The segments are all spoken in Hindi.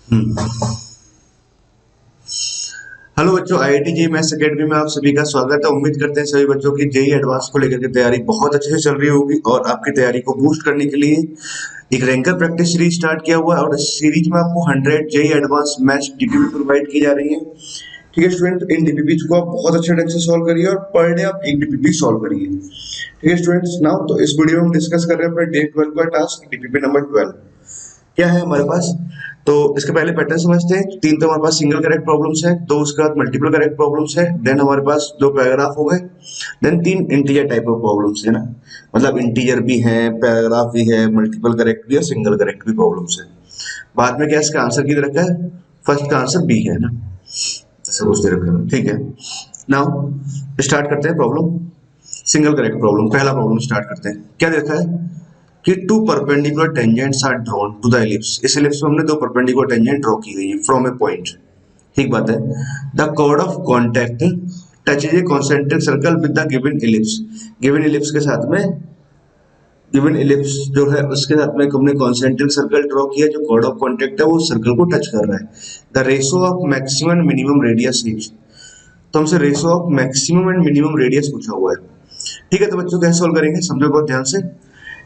हम्म। हेलो बच्चों, आईआईटी जेईई मैथ्स एकेडमी में आप सभी का स्वागत है। उम्मीद करते हैं सभी बच्चों की जेईई एडवांस को लेकर के तैयारी बहुत अच्छे से चल रही होगी और आपकी तैयारी को बूस्ट करने के लिए एक रैंकर प्रैक्टिस सीरीज स्टार्ट किया हुआ है और इस सीरीज में आपको 100 JEE advance maths DPP provide की जा रही है। ठीक है स्टूडेंट, इन डीपीपी को आप बहुत अच्छे ढंग से सॉल्व करिए और पर डे आप एक डीपीपी सॉल्व करिए। ठीक है स्टूडेंट्स, नाउ तो इस वीडियो में हम डिस्कस कर रहे हैं अपने डे 12 का टास्क डीपीपी नंबर 12 क्या है हमारे पास। तो इसके पहले पैटर्न समझते हैं। तीन तो हमारे पास सिंगल करेक्ट प्रॉब्लम्स है, दो उसके बाद मल्टीपल करेक्ट प्रॉब्लम्स है, देन हमारे पास दो पैराग्राफ हो गए, देन तीन इंटीजर टाइप ऑफ प्रॉब्लम्स है ना। मतलब इंटीजर भी है, पैराग्राफ भी है, मल्टीपल करेक्ट भी और सिंगल करेक्ट भी प्रॉब्लम्स है। बाद में क्या इसका आंसर की रखा है, फर्स्ट का आंसर बी है ना, ऐसा कुछ दे रखा है। ठीक है, नाउ स्टार्ट करते हैं प्रॉब्लम। सिंगल करेक्ट प्रॉब्लम, पहला प्रॉब्लम स्टार्ट करते हैं। क्या देखा है कि two perpendicular tangents are drawn to the ellipse. इस एलिप्स में हमने दो परपेंडिकुलर टेंजेंट ड्रॉ की गई है फ्रॉम ए पॉइंट। ठीक बात है। The chord of contact touches a concentric circle with the given ellipse. Given ellipse के साथ में, गिवन एलिप्स जो है उसके साथ में हमने कॉन्सेंट्रिक सर्कल ड्रॉ किया। जो कॉर्ड ऑफ कॉन्टैक्ट है वो सर्कल को टच कर रहा है। The ratio of maximum and minimum radius is. तो हमसे ratio of maximum and minimum radius पूछा हुआ है। ठीक है, तो बच्चों कैसे सॉल्व करेंगे समझो बहुत ध्यान से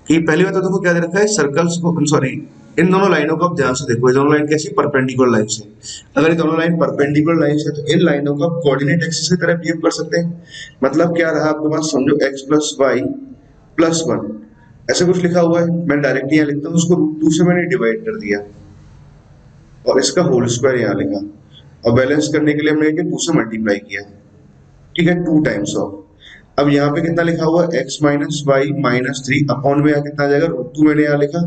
कि पहली बात तो देखो क्या दे रखा है, सर्कल्स को, सॉरी, इन दोनों लाइनों को आप ध्यान से देखो। ये दोनों लाइन कैसी, परपेंडिकुलर लाइन से। अगर ये दोनों लाइन परपेंडिकुलर लाइन से तो इन लाइनों को आप कोऑर्डिनेट एक्सिस की तरह बिहेव कर सकते हैं। मतलब क्या रहा आपके पास, समझो x plus y plus one ऐसा कुछ लिखा हुआ है। मैं डायरेक्टली यहाँ लिखता हूँ, उसको √2 से मैंने डिवाइड कर दिया और इसका होल स्क्वायर यहाँ लिखा और बैलेंस करने के लिए हमने 2 से मल्टीप्लाई किया। ठीक है, 2 टाइम्स ऑफ। अब यहाँ पे कितना लिखा हुआ है, x minus y minus three upon में यहाँ कितना आ जाएगा, √2 मैंने यहाँ लिखा।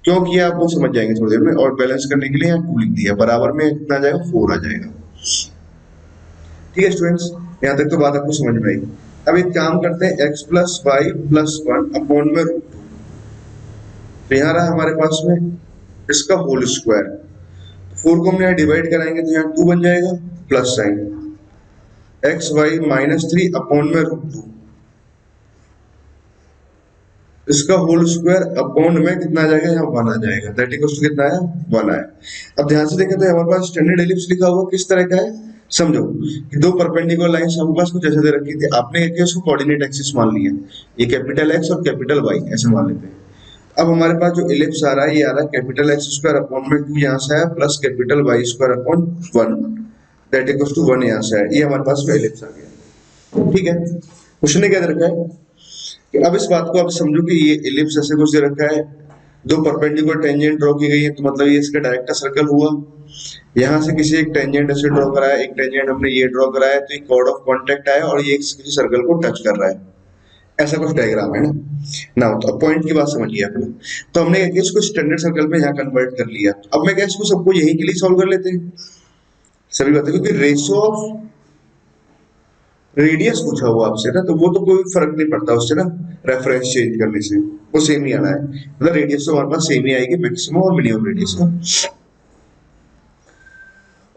क्यों किया आप वो समझ जाएंगे थोड़ी देर में। और बैलेंस करने के लिए यहाँ 2 लिख दिया, बराबर में कितना आ जाएगा, 4 आ जाएगा। ठीक है स्टूडेंट्स, यहाँ तक तो बात आपको समझ में आई। अब एक काम करते हैं, x plus y plus one upon में √2। तो यहाँ रहा हमारे पास में इसका होल स्क्वायर। 4 को हम यहाँ डिवाइड कराएंगे तो यहाँ 2 बन जाएगा plus sign x y minus three upon में √2। इसका होल स्क्वायर अपॉन में कितना आ जाएगा, यहाँ 1 आ जाएगा। दैट इक्वल्स टू कितना आया, 1 आया। अब ध्यान से देखें तो हमारे पास स्टैंडर्ड एलिप्स लिखा हुआ किस तरह का है, समझो कि दो परपेंडिकुलर लाइंस हमारे पास कुछ ऐसे दे रखी थी। आपने एक उसको कोऑर्डिनेट एक्सिस मान लिया, ये कैपिटल एक्स और कैपिटल वाई ऐसे मान लेते हैं। अब हमारे पास जो एलिप्स आ रहा है, ये आ रहा है कैपिटल एक्स स्क्वायर अपॉन में 2 यहाँ से आया plus capital y square upon 1, that equals to 1 यहाँ से आया। ये हमारे पास में एलिप्स आ गया। ठीक है, क्वेश्चन ने क्या दे रखा है कि अब इस बात को आप समझो कि ये एलिप्स ऐसे कुछ दे रखा है, दो परपेंडिकुलर टेंजेंट ड्रॉ की गई है, तो मतलब ये इसका डायरेक्ट सर्कल हुआ। यहाँ से किसी एक टेंजेंट ऐसे ड्रॉ कराया, एक टेंजेंट हमने ये ड्रॉ कराया, तो ये कॉर्ड ऑफ कॉन्टैक्ट आया और ये किसी सर्कल को टच कर रहा है। ऐसा कुछ डायग्राम है ना। ना तो अब पॉइंट की बात समझिए आपने। तो हमने इसको स्टैंडर्ड सर्कल में यहाँ कन्वर्ट कर लिया। अब मैं क्या इसको सबको यहीं के लिए सॉल्व कर लेते हैं सभी बातें, क्योंकि रेशो ऑफ रेडियस पूछा हुआ आपसे ना, तो वो तो कोई फर्क नहीं पड़ता उससे ना, रेफरेंस चेंज करने से वो सेम ही आना है। मतलब रेडियस तो हमारे पास सेम ही आएगी, मैक्सिमम और मिनिमम रेडियस का।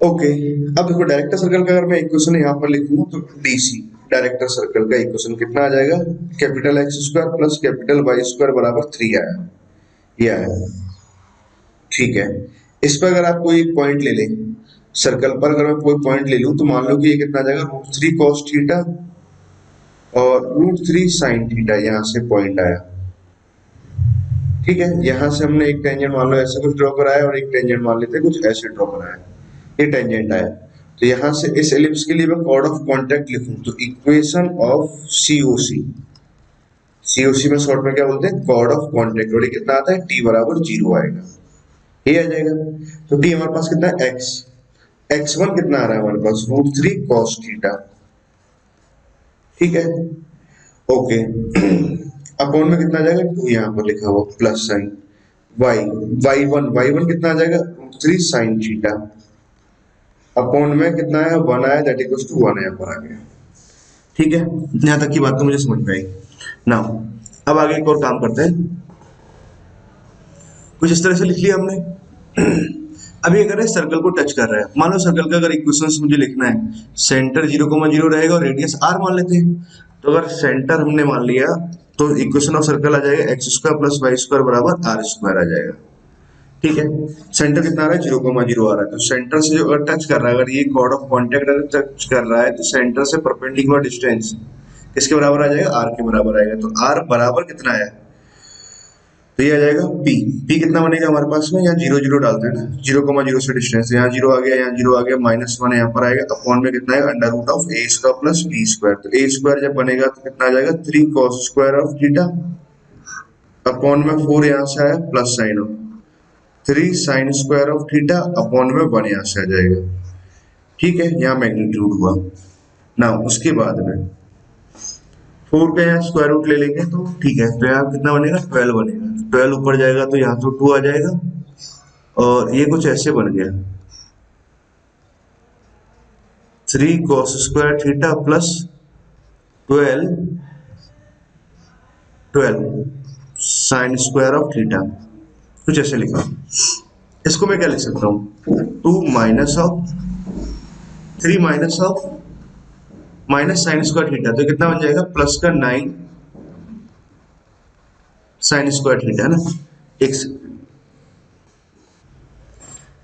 ओके, अब देखो डायरेक्टर सर्कल का अगर मैं इक्वेशन यहाँ पर लिखूं तो डीसी डायरेक्टर सर्कल का इक्वेशन कितना आ जाएगा, capital x square plus capital y square बराबर 3 आया, ये आया। ठीक है, इस पर अगर आप कोई एक पॉइंट ले लें सर्कल पर, अगर मैं कोई पॉइंट ले लूं तो मान लो कि ये कितना आ जाएगा, √3 cos थीटा और √3 sin थीटा, यहाँ से पॉइंट आया। ठीक है, यहाँ से हमने एक टेंजेंट मान लो ऐसे कुछ ड्रॉ कराया और एक टेंजेंट मान लेते हैं कुछ ऐसे ड्रॉ कराया, ये टेंजेंट आया। तो यहाँ से इस एलिप्स के लिए मैं कॉर्ड ऑफ कॉन्टैक्ट लिखूं तो इक्वेशन ऑफ सीओसी, सीओसी में शॉर्ट में क्या बोलते हैं, कॉर्ड ऑफ कॉन्टैक्ट, और ये कितना आता है, टी बराबर 0 आएगा, ये आ जाएगा। तो टी हमारे पास कितना है, एक्स, x1 कितना आ रहा है हमारे पास, √3 cos थीटा। ठीक है, ओके। अपॉन में कितना आ जाएगा, 2 यहाँ पर लिखा हुआ प्लस साइन y1 कितना आ जाएगा, √3 sin थीटा अपॉन में कितना आया, 1 आया, दैट इक्वल्स टू 1 यहाँ पर आ गया। ठीक है, यहाँ तक की बात तो मुझे समझ में आई। नाउ अब आगे एक और काम करते हैं, कुछ इस तरह से लिख लिया हमने। अभी अगर सर्कल को टच कर रहा है, मान लो सर्कल का अगर इक्वेशन मुझे लिखना है, सेंटर 0,0 रहेगा और रेडियस r मान लेते हैं। तो अगर सेंटर हमने मान लिया तो इक्वेशन ऑफ सर्कल आ जाएगा x square plus y square बराबर आर स्क्वायर आ जाएगा। ठीक है। सेंटर कितना आ रहा है, 0,0 आ रहा है, तो सेंटर से जो अगर टच कर रहा है, अगर ये कॉर्ड ऑफ कॉन्टेक्ट अगर टच कर रहा है तो सेंटर से परपेंडिकुलर डिस्टेंस किसके बराबर आ जाएगा, आर के बराबर आएगा। तो आर बराबर कितना है, तो ये आ जाएगा पी। पी कितना बनेगा हमारे पास में, यहाँ 0 0 डालते हैं ना, 0,0 से डिस्टेंस, यहाँ 0 आ गया, यहाँ 0 आ गया, -1 यहाँ पर आएगा, अपॉन में कितना है under root of a square plus b square. तो ए स्क्वायर जब बनेगा तो कितना आ जाएगा 3 cos square of theta, upon में 4 यहाँ से आया plus sign of 3 sin square of theta, upon में 1 यहाँ से आ जाएगा। ठीक है, यहाँ मैग्नीट्यूड हुआ ना। उसके बाद में 4 का यहाँ स्क्वायर रूट ले लेंगे तो ठीक है, तो यहाँ कितना बनेगा 12 बनेगा। 12 ऊपर जाएगा तो यहाँ तो 2 आ जाएगा, और ये कुछ ऐसे बन गया 3 cos square theta plus 12 sin square of theta, कुछ ऐसे लिखा। इसको मैं क्या लिख सकता हूँ, 2 minus of 3 minus of minus sine square theta, तो कितना बन जाएगा प्लस का 9 साइन स्क्वायर थीटा है ना। एक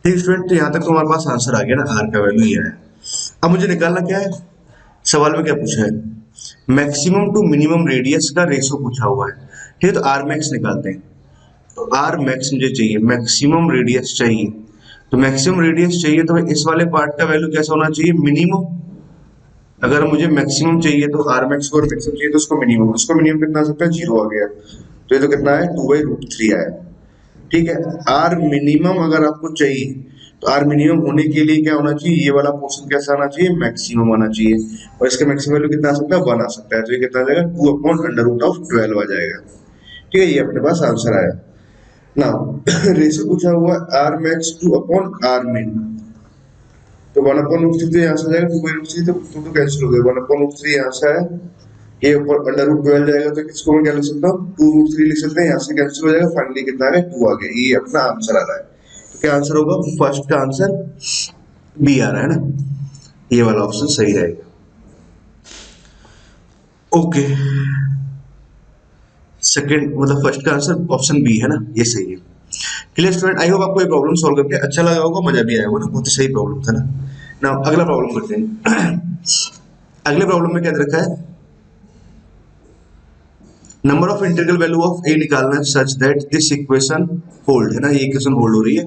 ठीक स्टूडेंट, तो यहाँ तक तो हमारे पास आंसर आ गया ना, आर का वैल्यू ये है। अब मुझे निकालना क्या है, सवाल में क्या पूछा है, मैक्सिमम टू मिनिमम रेडियस का रेशो पूछा हुआ है। ठीक है, तो आर मैक्स निकालते हैं। तो आर मैक्स मुझे चाहिए, मैक्सिमम रेडियस चाहिए। तो मैक्सिमम रेडियस चाहिए तो इस वाले पार्ट का वैल्यू कैसा होना चाहिए, मिनिमम। अगर मुझे मैक्सिमम चाहिए तो आर मैक्स को, और मैक्सिमम चाहिए तो उसको मिनिमम। उसको मिनिमम कितना आ सकता है, 0 आ गया, तो ये तो कितना है 2/√3 आया। ठीक है, आर मिनिमम अगर आपको चाहिए तो आर मिनिमम होने के लिए क्या होना चाहिए, ये वाला पोर्शन कैसा आना चाहिए, मैक्सिमम आना चाहिए। और इसका मैक्सिमम वैल्यू कितना आ सकता है, 1 आ सकता है, तो ये कितना आ जाएगा 2/√12 आ जाएगा। ठीक है, ये अपने पास आंसर आया ना। रेशो पूछा हुआ आर मैक्स 2 आर मिन, तो 1/√3 तो यहाँ से जाएगा, 2/√3 तो कैंसिल हो गया, 1/√3 यहाँ से आया, ये ऊपर अंडर रूट 12 जाएगा, तो किसको मैं क्या लिख सकता हूँ, 2√3 लिख सकते हैं, यहाँ से कैंसिल हो जाएगा, फाइनली कितना आ गया 2 आ गया। ये अपना आंसर आ रहा है। तो क्या आंसर होगा, फर्स्ट का आंसर बी आ रहा है ना, ये वाला ऑप्शन सही रहेगा। ओके, सेकंड मतलब फर्स्ट का आंसर ऑप्शन बी है ना, ये सही है। क्लियर स्टूडेंट, आई होप आपको ये प्रॉब्लम सॉल्व करके अच्छा लगा होगा, मजा भी आया होगा ना, बहुत ही सही प्रॉब्लम था ना। अगला प्रॉब्लम करते हैं। अगले प्रॉब्लम में क्या दे रखा है, number of integral value of A निकालना है such that this equation hold, है ना, ये इक्वेशन होल्ड हो रही है।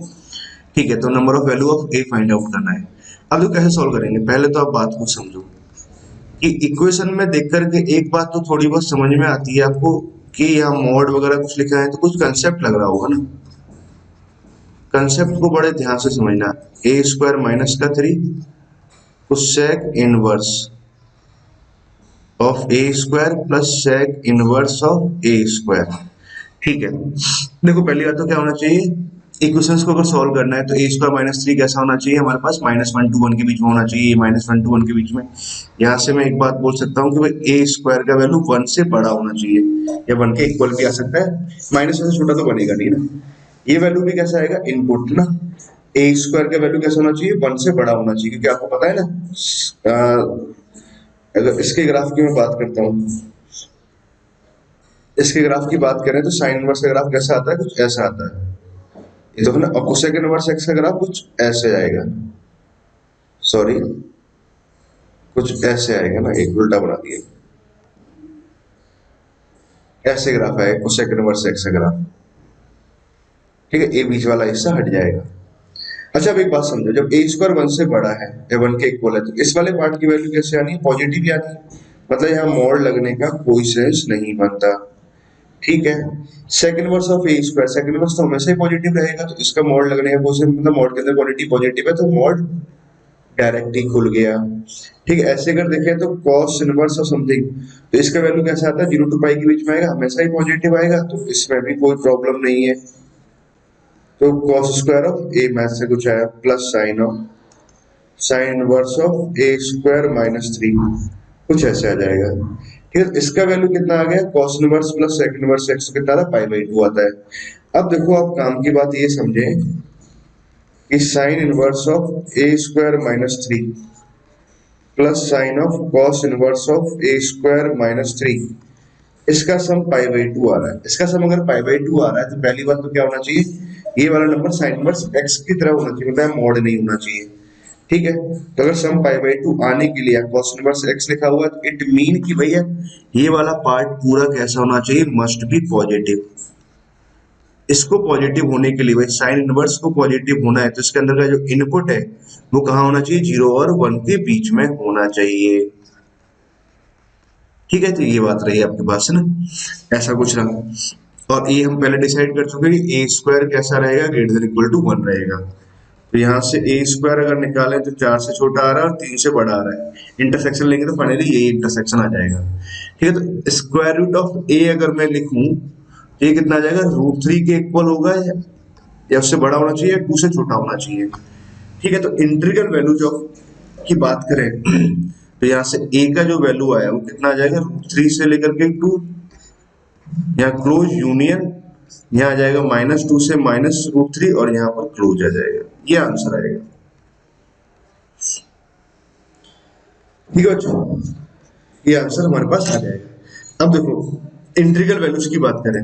ठीक है, तो number of value of A find out करना है। अब तो कैसे सॉल्व करेंगे, पहले तो आप बात को समझो कि इक्वेशन में देख करके एक बात तो थोड़ी बहुत समझ में आती है आपको कि यहाँ मॉड वगैरह कुछ लिखा है तो कुछ कंसेप्ट लग रहा होगा ना। कंसेप्ट को बड़े ध्यान से समझना, ए स्क्वायर माइनस का 3 sec inverse of a square plus sec inverse of a square. ठीक है, देखो पहली बात तो क्या होना चाहिए, इक्वेशंस को अगर सॉल्व करना है तो ए स्क्वायर -3 कैसा होना चाहिए हमारे पास, -1 to 1 के बीच में होना चाहिए, -1 to 1 के बीच में। यहाँ से मैं एक बात बोल सकता हूँ कि भाई ए स्क्वायर का वैल्यू 1 से बड़ा होना चाहिए, या 1 के इक्वल भी आ सकता है, -1 से छोटा तो बनेगा नहीं ना। ये वैल्यू भी कैसा आएगा, इनपुट ना, ए स्क्वायर का वैल्यू कैसा होना चाहिए, 1 से बड़ा होना चाहिए, क्योंकि आपको पता है ना, अगर इसके ग्राफ की मैं बात करता हूँ, इसके ग्राफ की बात करें तो साइन इनवर्स का ग्राफ कैसा आता है, कुछ ऐसा आता है, ये देखो ना, और कोसेक इनवर्स एक्स का ग्राफ कुछ ऐसे आएगा, सॉरी कुछ ऐसे आएगा ना, एक उल्टा बना दिया, ऐसे ग्राफ आएगा कोसेक इनवर्स एक्स का ग्राफ। ठीक है, ए बीच वाला हिस्सा हट जाएगा। अच्छा, अब एक बात समझो, जब ए स्क्वायर 1 से बड़ा है या 1 के इक्वल है तो इस वाले पार्ट की वैल्यू कैसे आनी है, पॉजिटिव ही आनी है, मतलब यहाँ मोड लगने का कोई सेंस नहीं बनता। ठीक है, second inverse of a square, second inverse तो हमेशा ही पॉजिटिव रहेगा, तो इसका मोड लगने का कोई सेंस, मतलब मोड के अंदर क्वांटिटी पॉजिटिव है तो मोड डायरेक्ट ही खुल गया। ठीक है, ऐसे अगर देखें तो cos इनवर्स ऑफ समथिंग, तो इसका वैल्यू कैसा आता है, 0 to पाई के बीच में आएगा, हमेशा ही पॉजिटिव आएगा, तो इसमें भी कोई प्रॉब्लम नहीं है। तो cos square of A math से कुछ आया plus sine inverse of a square -3, कुछ ऐसे आ जाएगा। ठीक है, इसका वैल्यू कितना आ गया, cos inverse plus second inverse x कितना था, π/2 आता है। अब देखो आप काम की बात ये समझें कि sine inverse of a square -3 plus sign of cos inverse of a square -3, इसका सम π/2 आ रहा है। इसका सम अगर π/2 आ रहा है तो पहली बात तो क्या होना चाहिए, ये वाला नंबर साइन इनवर्स एक्स की तरह होना चाहिए, मतलब मॉड नहीं होना चाहिए। ठीक है, तो अगर सम पाई बाई 2 आने के लिए cos इनवर्स एक्स लिखा हुआ है तो इट मीन कि भैया ये वाला पार्ट पूरा कैसा होना चाहिए, मस्ट बी पॉजिटिव। इसको पॉजिटिव होने के लिए भाई साइन इनवर्स को पॉजिटिव होना है तो इसके अंदर का जो इनपुट है वो कहाँ होना चाहिए, 0 और 1 के बीच में होना चाहिए। ठीक है, तो ये बात रही आपके पास है ना, ऐसा कुछ रहा। और ये हम पहले डिसाइड कर चुके कि ए स्क्वायर कैसा रहेगा, ग्रेटर देन इक्वल टू 1 रहेगा। तो यहाँ से ए स्क्वायर अगर निकालें तो 4 से छोटा आ रहा है और 3 से बड़ा आ रहा है, इंटरसेक्शन लेंगे तो फाइनली ये इंटरसेक्शन आ जाएगा। ठीक है, तो स्क्वायर रूट ऑफ ए अगर मैं लिखूं तो ये कितना आ जाएगा, √3 के इक्वल होगा या उससे बड़ा होना चाहिए या 2 से छोटा होना चाहिए। ठीक है, तो इंटीग्रल वैल्यू जो की बात करें तो यहाँ से a का जो वैल्यू आया वो कितना आ जाएगा, √3 से लेकर के 2, यहाँ क्लोज यूनियन यहाँ आ जाएगा -2 से -√3 और यहाँ पर क्लोज आ जाएगा, ये आंसर आएगा। ठीक है बच्चों, ये आंसर हमारे पास आ जाएगा। अब देखो इंटीग्रल वैल्यूज की बात करें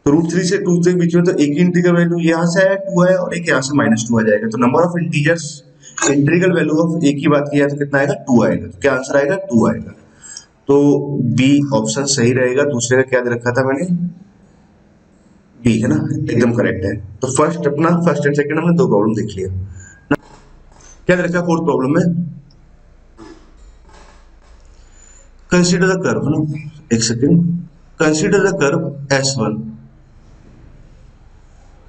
तो √3 से 2 के बीच में तो एक ही इंटीग्रल वैल्यू यहाँ से आया 2 आया और एक यहाँ से -2 आ जाएगा। तो number of integers integral value of A की बात किया तो कितना आएगा, 2 आएगा। तो क्या आंसर आएगा, 2 आएगा। तो बी ऑप्शन सही रहेगा। दूसरे का क्या दे रखा था मैंने, बी है ना, एकदम करेक्ट है। तो फर्स्ट एंड सेकंड हमने दो प्रॉब्लम देख लिया ना। क्या दे रखा फोर्थ प्रॉब्लम में, कंसीडर द कर्व ना, एक second, consider the curve S1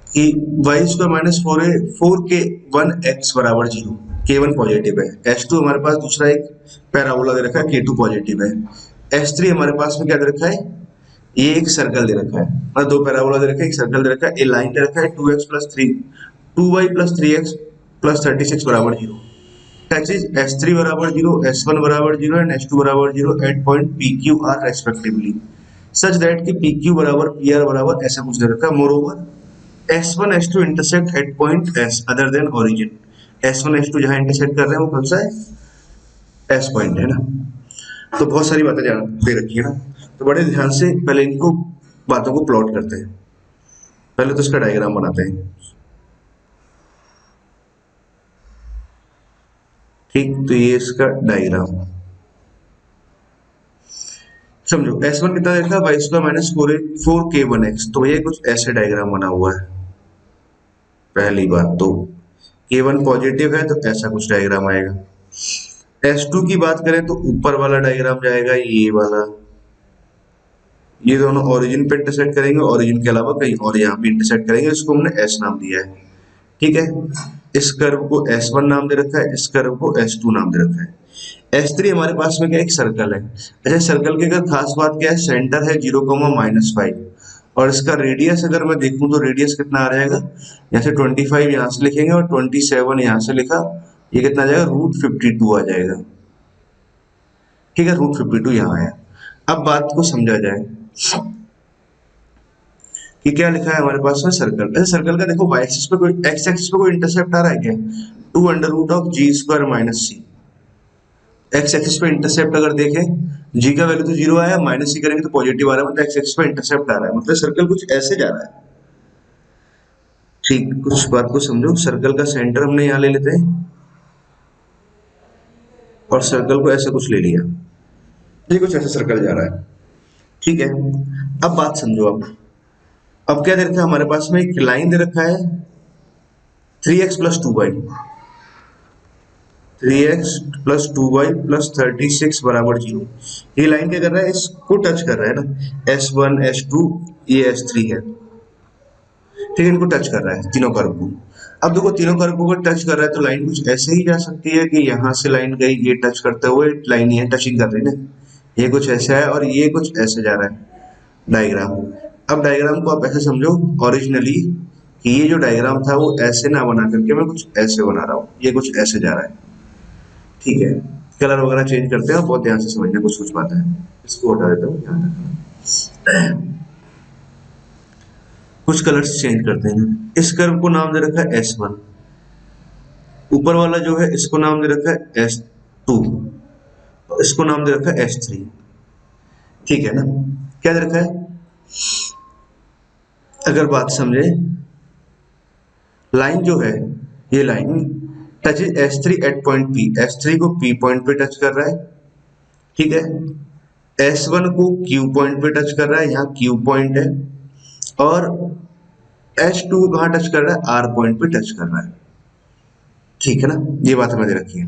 कि वाई स्क्वायर माइनस 4k1x बराबर 0, k1 पॉजिटिव है। S2 हमारे पास दूसरा एक पैराबोला दे रखा है, k2 पॉजिटिव है। S3 हमारे पास में क्या दे रखा है, ये एक सर्कल दे रखा है, मतलब दो पैराबोला दे रखा है, एक सर्कल दे रखा है, ए लाइन दे रखा है 2y प्लस 3x प्लस 36 बराबर 0। S3 बराबर 0, S1 बराबर 0 एंड S2 बराबर 0 at point PQ are respectively such that कि PQ बराबर PR बराबर ऐसा कुछ दे रखा है। Moreover S1 S2 intersect at point S other than origin. S1 S2 जहां इंटरसेक्ट कर रहे हैं वो कौन सा है, S पॉइंट है ना। तो बहुत सारी बातें दे रखी है ना, तो बड़े ध्यान से पहले इनको बातों को प्लॉट करते हैं। पहले तो इसका डायग्राम बनाते हैं। ठीक, तो ये इसका डायग्राम समझो। S1 कितना देखा, वाई स्क्वायर माइनस 4k1x, तो ये कुछ ऐसे डायग्राम बना हुआ है। पहली बात तो k1 पॉजिटिव है तो ऐसा कुछ डायग्राम आएगा। S2 की बात करें तो ऊपर वाला डायग्राम जाएगा ये वाला, ये दोनों ओरिजिन पे इंटरसेक्ट करेंगे, ओरिजिन के अलावा कहीं और यहाँ पे इंटरसेक्ट करेंगे, इसको हमने S नाम दिया है। ठीक है, इस कर्व को S1 नाम दे रखा है, इस कर्व को S2 नाम दे रखा है। S3 हमारे पास में क्या, एक सर्कल है। अच्छा, सर्कल की अगर खास बात क्या है, सेंटर है 0,-5 और इसका रेडियस अगर मैं देखूं तो रेडियस कितना आ जाएगा, यहाँ से 25 यहाँ से लिखेंगे और 27 यहाँ से लिखा, ये कितना आ जाएगा, √52 आ जाएगा। ठीक है, √52 यहाँ आया। अब बात को समझा जाए कि क्या लिखा है हमारे पास में, सर्कल। ऐसे सर्कल का देखो वाई एक्सिस पे कोई, एक्स एक्सिस पे कोई इंटरसेप्ट आ रहा है क्या, 2√g² minus c। X axis पे इंटरसेप्ट अगर देखें, g का वैल्यू तो 0 आया, माइनस c करेंगे तो पॉजिटिव आ रहा है, मतलब एक्स एक्सिस पे इंटरसेप्ट आ रहा है, मतलब सर्कल कुछ ऐसे जा रहा है। ठीक, कुछ बात को समझो। सर्कल का सेंटर हमने यहाँ ले लेते हैं और सर्कल को ऐसे कुछ ले लिया, ये कुछ ऐसे सर्कल जा रहा है। ठीक है, अब बात समझो। अब क्या दे रखा है हमारे पास में, एक लाइन दे रखा है 3x plus 2y, 3x plus 2y plus 36 बराबर 0। ये लाइन क्या कर रहा है, इसको टच कर रहा है ना, S1 S2 ये S3 है। ठीक है, इनको टच कर रहा है तीनों कर्व को। अब देखो तीनों कर्व को टच कर रहा है तो लाइन कुछ ऐसे ही जा सकती है कि यहाँ से लाइन गई, ये टच करते हुए लाइन ये टचिंग कर रही है ना, ये कुछ ऐसा है और ये कुछ ऐसे जा रहा है डायग्राम। अब डायग्राम को आप ऐसे समझो ओरिजिनली कि ये जो डायग्राम था वो ऐसे ना बना करके मैं कुछ ऐसे बना रहा हूँ, ये कुछ ऐसे जा रहा है। ठीक है, कलर वगैरह चेंज करते हैं, बहुत ध्यान से समझना कुछ कुछ बात है। इसको हटा देता हूँ, ध्यान रखना। कुछ कलर्स चेंज करते हैं। इस कर्व को नाम दे रखा है S1, ऊपर वाला जो है इसको नाम दे रखा है S2, इसको नाम दे रखा है S3। ठीक है ना, क्या दे रखा है, अगर बात समझे लाइन जो है, ये line touch S3 at point P, S3 को P पॉइंट पे टच कर रहा है, ठीक है। S1 को Q पॉइंट पे टच कर रहा है, यहाँ Q पॉइंट है, और H2 को कहाँ टच कर रहा है, R पॉइंट पे टच कर रहा है, ठीक है ना। ये बात हमें दे रखी है।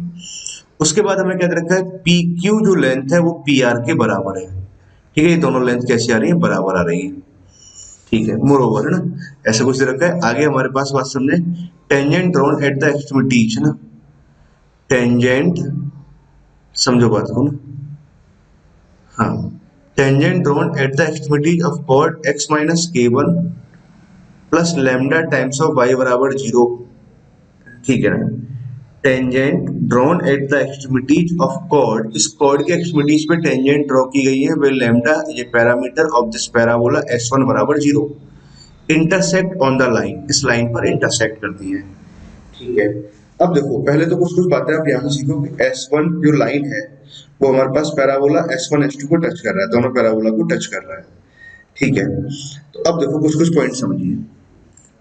उसके बाद हमें क्या दे रखा है, PQ जो लेंथ है वो PR के बराबर है, ठीक है। ये दोनों लेंथ कैसी आ रही है, बराबर आ रही है, ठीक है। मोर ओवर, है ना, ऐसा कुछ दे रखा है। आगे हमारे पास बात समझे, tangent drawn at the extremities, है ना, टेंजेंट, समझो बात को ना, हाँ, tangent drawn at the extremities of chord x minus k1 plus lambda times of y बराबर 0, ठीक है ना। Tangent drawn at the extremities of chord, इस कॉर्ड के एक्सट्रीमिटीज पे टेंजेंट ड्रॉ की गई है, वे लैम्डा ये parameter of this parabola s1 बराबर 0 इंटरसेक्ट ऑन द लाइन, इस लाइन पर इंटरसेक्ट करती है, ठीक है। अब देखो, पहले तो कुछ बातें आप यहाँ सीखो कि S1 जो लाइन है वो हमारे पास पैराबोला S1 S2 को टच कर रहा है, दोनों पैराबोला को टच कर रहा है, ठीक है। तो अब देखो कुछ पॉइंट समझिए।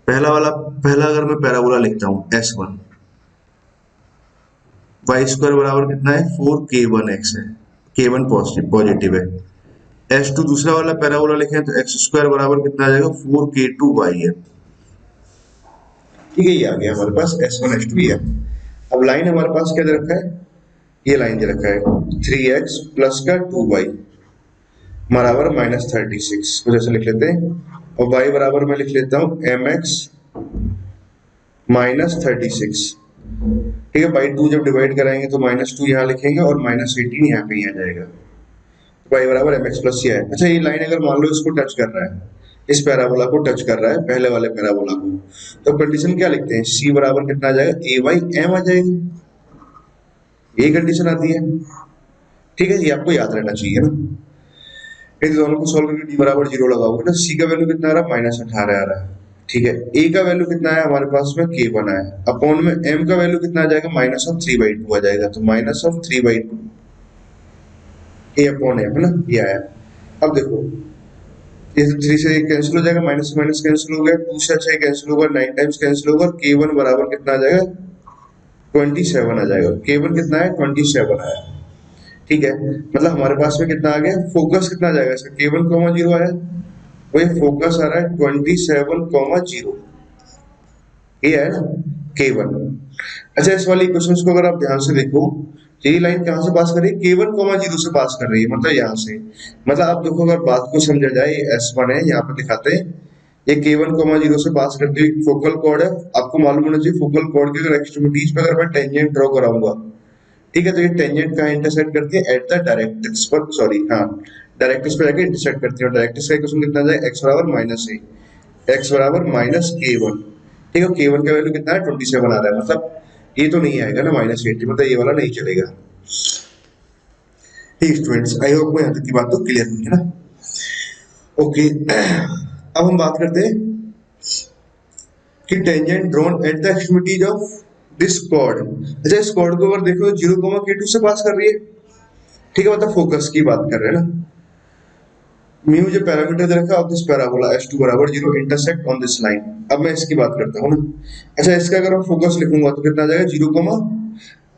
पहला अगर मैं पैराबोला लिखता हूँ S1, वाई स्क्वायर बराबर कितना है, 4k1x है, k1 पॉजिटिव है। S2 दूसरा वाला पैराबोला लिखें तो x स्क्वायर बराबर कितना आ जाएगा, 4k2y है, ठीक है। ये आ गया हमारे पास S1 S2 है। अब लाइन हमारे पास क्या दे रखा है, ये लाइन दे रखा है 3x प्लस का 2y बराबर -36, कुछ ऐसे लिख लेते हैं, और y बराबर मैं लिख लेता हूँ mx -36, ठीक है। बाई 2 जब डिवाइड कराएंगे तो -2 यहाँ लिखेंगे और -18 यहाँ पे ही आ जाएगा, तो y बराबर mx प्लस ये है। अच्छा, ये लाइन अगर मान लो इसको टच कर रहा है, इस पैराबोला को टच कर रहा है, पहले वाले पैराबोला को, तो कंडीशन क्या लिखते हैं, c बराबर कितना आ जाएगा, a/m आ जाएगा, ये कंडीशन आती है, ठीक है। ये आपको याद रहना चाहिए ना। इन दोनों को सॉल्व करके d बराबर 0 लगाओगे ना, c का वैल्यू कितना आ रहा है, -18 आ रहा है, ठीक है। a का वैल्यू कितना है हमारे पास में, k बना है, अपॉन में m का वैल्यू कितना आ जाएगा, -3/2 आ जाएगा, तो -3/2 a अपॉन m, है ना, ये आया। अब देखो, ये 3 से 1 कैंसिल हो जाएगा, माइनस से माइनस कैंसिल हो गया, 2 से 6 कैंसिल होगा, 9 टाइम्स कैंसिल होगा, k1 बराबर कितना आ जाएगा, 27 आ जाएगा, k1 कितना है, 27 आया, ठीक है। मतलब हमारे पास में कितना आ गया, फोकस कितना आ जाएगा इसका, k1, 0 आया, वही फोकस आ रहा है 27, 0, ये है ना k1। अच्छा, इस वाली क्वेश्चंस को अगर आप ध्यान से देखो, तो ये लाइन कहाँ से पास कर रही है, k1, 0 से पास कर रही है, मतलब यहाँ से। मतलब आप देखो, अगर बात को समझा जाए, ये S1 है, यहाँ पे दिखाते हैं, ये k1, 0 से पास करती हुई फोकल कॉर्ड है। आपको मालूम होना चाहिए फोकल कॉर्ड के अगर एक्सट्रीमिटीज पे अगर मैं टेंजेंट ड्रॉ कराऊंगा, ठीक है, तो ये टेंजेंट कहाँ इंटरसेक्ट करती है, एट द डायरेक्ट्रिक्स पर, सॉरी हाँ, डायरेक्ट्रिक्स पे जाके इंटरसेक्ट करती है। और डायरेक्ट्रिक्स का इक्वेशन कितना जाए, x बराबर -a, x बराबर -k1, ठीक है। k1 का वैल्यू कितना है, 27 आ रहा है, मतलब ये तो नहीं आएगा ना -80, मतलब ये वाला नहीं चलेगा, ठीक स्टूडेंट्स। आई होप यहाँ तक की बात तो क्लियर हुई है ना, ओके। अब हम बात करते हैं कि tangent drawn at the extremities of this cord. अच्छा, इस कॉर्ड को अगर देखो तो 0, k2 से पास कर रही है, ठीक है, मतलब फोकस की बात कर रहे हैं ना। म्यू जो पैरामीटर दे रखा है ऑफ दिस पैराबोला S2 बराबर 0 इंटरसेक्ट ऑन दिस लाइन। अब मैं इसकी बात करता हूँ ना। अच्छा, इसका अगर मैं फोकस लिखूंगा तो कितना आ जाएगा, 0,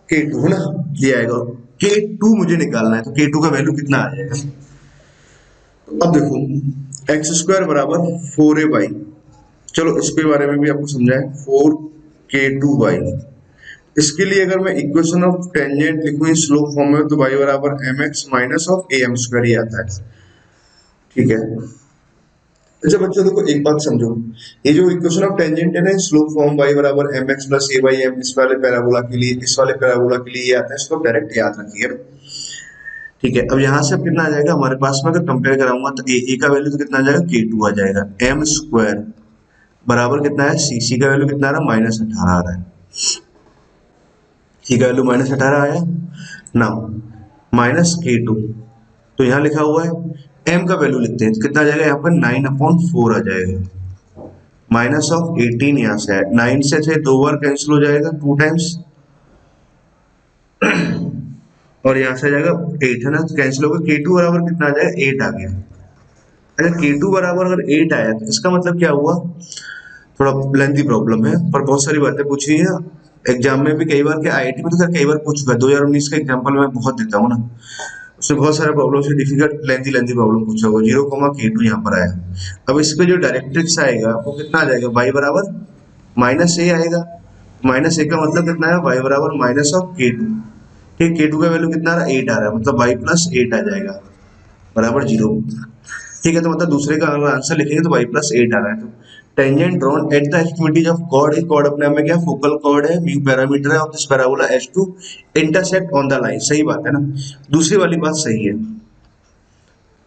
k2, है ना, ये आएगा। k2 मुझे निकालना है, तो k2 का वैल्यू कितना आ जाएगा। तो अब देखो, एक्स स्क्वायर बराबर 4a/, चलो इसके बारे में भी आपको समझाएं, 4k2y। इसके लिए अगर मैं इक्वेशन ऑफ टेंजेंट लिखूं इस स्लोप फॉर्म में, तो y बराबर mx minus of am square ही आता है, ठीक है। अच्छा बच्चों, देखो एक बात समझो, ये जो इक्वेशन ऑफ टेंजेंट है ना, स्लोप फॉर्म y बराबर mx प्लस a/m, इस वाले पैराबोला के लिए, इस वाले पैराबोला के लिए ये आता है, इसको डायरेक्ट याद रखिए, ठीक है। अब यहाँ से कितना आ जाएगा हमारे पास में, अगर कंपेयर कराऊंगा तो a का वैल्यू तो कितना आ जाएगा, k2 आ जाएगा, m स्क्वायर बराबर कितना है, c का वैल्यू कितना आ रहा है, -18 आ रहा है, c का वैल्यू -18 आया ना, -k2, तो यहाँ लिखा हुआ है, m का वैल्यू लिखते हैं तो कितना आ जाएगा, यहाँ पर 9/4 आ जाएगा, -18 यहाँ से है, 9 से 2 बार कैंसिल हो जाएगा, 2 टाइम्स, और यहाँ से आ जाएगा 8, है ना, तो कैंसिल होगा, k2 बराबर कितना आ जाएगा, 8 आ गया। अगर k2 बराबर अगर 8 आया तो इसका मतलब क्या हुआ, थोड़ा लेंथी प्रॉब्लम है, पर बहुत सारी बातें पूछी है एग्जाम में भी कई बार के आईआईटी में तो खैर कई बार पूछ चुका है। 2019 का एग्जाम्पल मैं बहुत देता हूँ ना, उसमें बहुत सारे प्रॉब्लम से डिफिकल्ट लेंथी लेंथी प्रॉब्लम पूछा हुआ। 0,K2 यहाँ पर आया। अब इस पे जो डायरेक्ट्रिक्स आएगा वो कितना आ जाएगा, y बराबर माइनस ए आएगा। माइनस ए का मतलब कितना है, y बराबर माइनस ऑफ K2। ठीक, K2 का वैल्यू कितना आ रहा है, 8 आ रहा है, मतलब y प्लस 8 आ जाएगा बराबर 0। ठीक है, तो मतलब दूसरे का अगर आंसर लिखेंगे तो y प्लस 8 आ रहा है। तो tangent drawn at the extremities of chord, chord अपने आप में क्या फोकल कॉर्ड है, म्यू पैरामीटर है of this parabola H2 intersect on the line. सही बात है ना, दूसरी वाली बात सही है।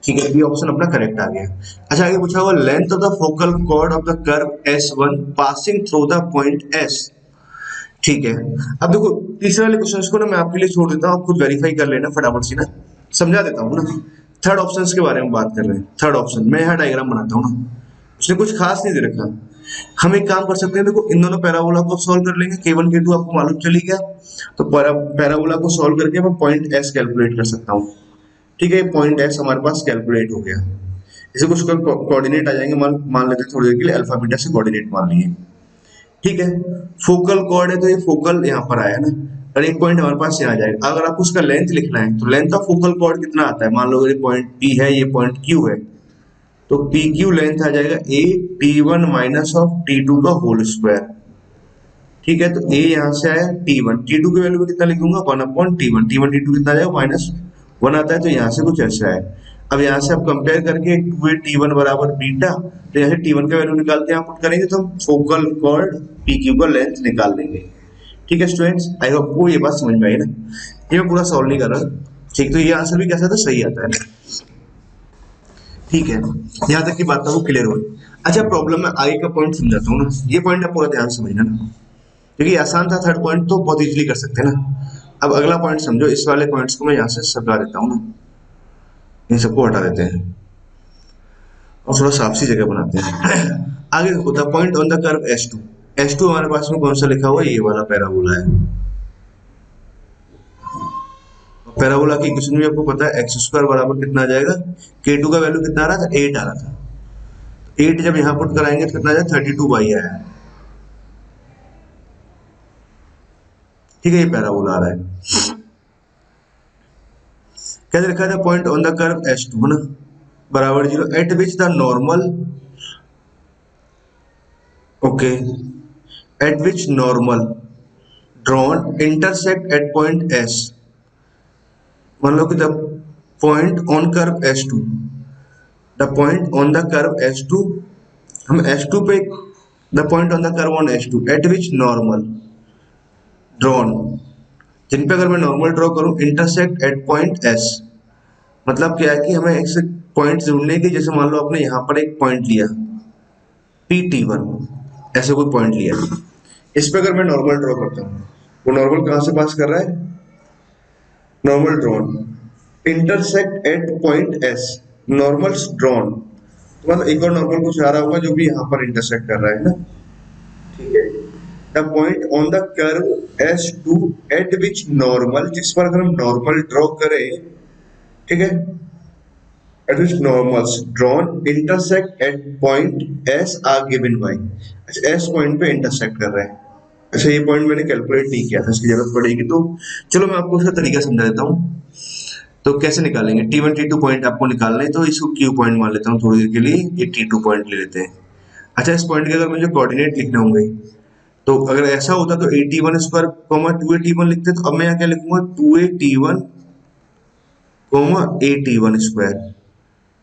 ठीक है, बी ऑप्शन अपना करेक्ट आ गया। अच्छा, आगे पूछा हुआ length of the focal cord of the curve S1 passing through the point S। ठीक है, अब देखो तीसरे वाले क्वेश्चन को ना मैं आपके लिए छोड़ देता हूँ, आप खुद वेरीफाई कर लेना फटाफट से ना, समझा देता हूँ ना। थर्ड ऑप्शन के बारे में बात कर रहे हैं। थर्ड ऑप्शन मैं यहाँ डायग्राम बनाता हूँ ना, उसने कुछ खास नहीं दे रखा। हम एक काम कर सकते हैं, देखो इन दोनों पैराबोला को सॉल्व कर लेंगे। K1 K2 आपको मालूम चली गया, तो पैराबोला को सॉल्व करके मैं पॉइंट S कैलकुलेट कर सकता हूँ। ठीक है, पॉइंट S हमारे पास कैलकुलेट हो गया। इसे कुछ कोऑर्डिनेट आ जाएंगे, मान लेते हैं थोड़ी देर के लिए अल्फा बीटा से कोऑर्डिनेट मान लिए। ठीक है, फोकल कॉर्ड है तो ये फोकल यहाँ पर आया ना, और एक पॉइंट हमारे पास यहाँ आ जाएगा। अगर आपको उसका लेंथ लिखना है तो लेंथ ऑफ फोकल कॉर्ड कितना आता है, मान लो ये पॉइंट P है, ये पॉइंट Q है, तो पी क्यू लेंथ आ जाएगा ए T1 माइनस ऑफ T2 का होल स्क्वायर। ठीक है, तो ए यहाँ से आया T1, T2 की वैल्यू में कितना लिखूंगा, 1/T1, T1 T2 कितना आ जाएगा, -1 आता है, तो यहाँ से कुछ ऐसा है। अब यहाँ से आप कंपेयर करके 2a T1 बराबर बीटा, तो यहाँ से T1 का वैल्यू निकाल के यहाँ पुट करेंगे तो हम फोकल कॉर्ड PQ का लेंथ निकाल लेंगे। ठीक है स्टूडेंट्स, आई होप को ये बात समझ में आई ना। ये मैं पूरा सॉल्व नहीं कर रहा, ठीक, तो ये आंसर भी कैसा था, सही आता है। ठीक है, यहाँ तक की बात वो क्लियर हो गई। अच्छा, प्रॉब्लम में आगे का पॉइंट समझाता हूँ ना, ये पॉइंट आप पूरा ध्यान से समझना ना, क्योंकि आसान था। थर्ड पॉइंट तो बहुत इजीली कर सकते हैं ना। अब अगला पॉइंट समझो, इस वाले पॉइंट्स को मैं यहाँ से सटा देता हूँ ना, इन सबको हटा देते हैं और थोड़ा साफ सी जगह बनाते हैं। आगे होता है point on the curve S2। S2 हमारे पास में कौन सा लिखा हुआ है, ये वाला पैराबोला है। पैराबोला की इक्वेशन में आपको पता है x स्क्वायर बराबर कितना आ जाएगा, K2 का वैल्यू कितना आ रहा था, 8 आ रहा था। 8 जब यहाँ पुट कराएंगे तो कितना आ जाएगा, 32y आया। ठीक है, ये पैराबोला आ रहा है। कैसे लिखा था, point on the curve S2 ना बराबर 0 at which the normal, okay, at which normal drawn intersect at point S। मान लो कि the point on curve S2, the point on the curve S2, हम S2 पे, the point on the curve on S2 at which normal drawn, जिन पे अगर मैं नॉर्मल ड्रॉ करूं इंटरसेक्ट एट पॉइंट S, मतलब क्या है कि हमें एक पॉइंट ढूंढने की, जैसे मान लो आपने यहाँ पर एक पॉइंट लिया PT1, ऐसे कोई पॉइंट लिया, इस पे अगर मैं नॉर्मल ड्रॉ करता हूँ, वो नॉर्मल कहाँ से पास कर रहा है, normal drawn intersect at point S, normal drawn, तो मतलब एक और नॉर्मल कुछ आ रहा होगा जो भी यहाँ पर इंटरसेक्ट कर रहा है ना। ठीक है, the point on the curve S2 at which normal, जिस पर अगर हम नॉर्मल ड्रॉ करें, ठीक है, at which normals drawn intersect at point S are given by. अच्छा, S पॉइंट पे इंटरसेक्ट कर रहे हैं। अच्छा, ये पॉइंट मैंने कैलकुलेट नहीं किया था, इसकी जरूरत पड़ेगी, तो चलो मैं आपको उसका तरीका समझा देता हूँ। तो कैसे निकालेंगे, T1 T2 पॉइंट आपको निकालना है, तो इसको Q पॉइंट मान लेता हूँ थोड़ी देर के लिए, ये T2 पॉइंट ले लेते हैं। अच्छा, इस पॉइंट के अगर मुझे कोऑर्डिनेट लिखने होंगे, तो अगर ऐसा होता तो A_T1 स्क्वायर कॉमा 2A_T1 लिखते, तो अब मैं यहाँ क्या लिखूंगा, 2A_T1 कॉमा A_T1 स्क्वायर,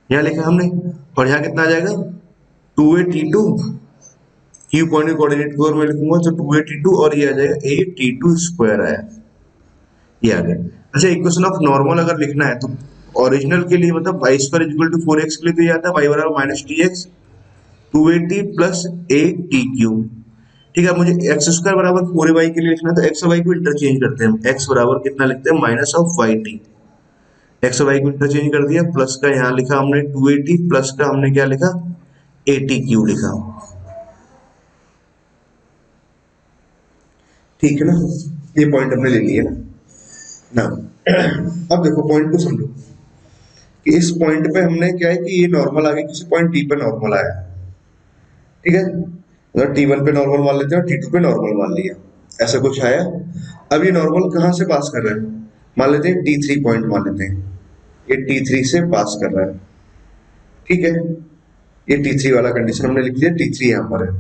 यहाँ लिखा हमने, और यहाँ कितना आ जाएगा 2A_T2, Q पॉइंट के कोऑर्डिनेट को मैं लिखूंगा तो 2A_T2, और ये आ जाएगा A_T2 स्क्वायर आया, ये आ गया। अच्छा, इक्वेशन ऑफ नॉर्मल अगर लिखना है तो ओरिजिनल के लिए मतलब y square equal to 4x के लिए तो ये आता है y बराबर minus tx 2at plus 8tq। ठीक है, मुझे एक्स स्क्वायर बराबर 4ay के लिए लिखना है, तो x और y को इंटरचेंज करते हैं हम, x बराबर कितना लिखते हैं, माइनस ऑफ yt, x और y को इंटरचेंज कर दिया, प्लस का यहाँ लिखा हमने 2at, प्लस का हमने क्या लिखा, atq लिखा। ठीक है ना, ये पॉइंट हमने ले लिया ना। अब देखो पॉइंट को समझो कि इस पॉइंट पे हमने क्या है कि ये नॉर्मल आ गया, किसी पॉइंट टी पे नॉर्मल आया, ठीक है, मतलब T1 पे नॉर्मल मान लेते हैं और T2 पे नॉर्मल मान लिया, ऐसा कुछ आया। अब ये नॉर्मल कहाँ से पास कर रहा है, मान लेते हैं T3 पॉइंट मान लेते हैं, ये T3 से पास कर रहा है, ठीक है। ये T3 वाला कंडीशन हमने लिख लिया, T3 यहाँ पर है।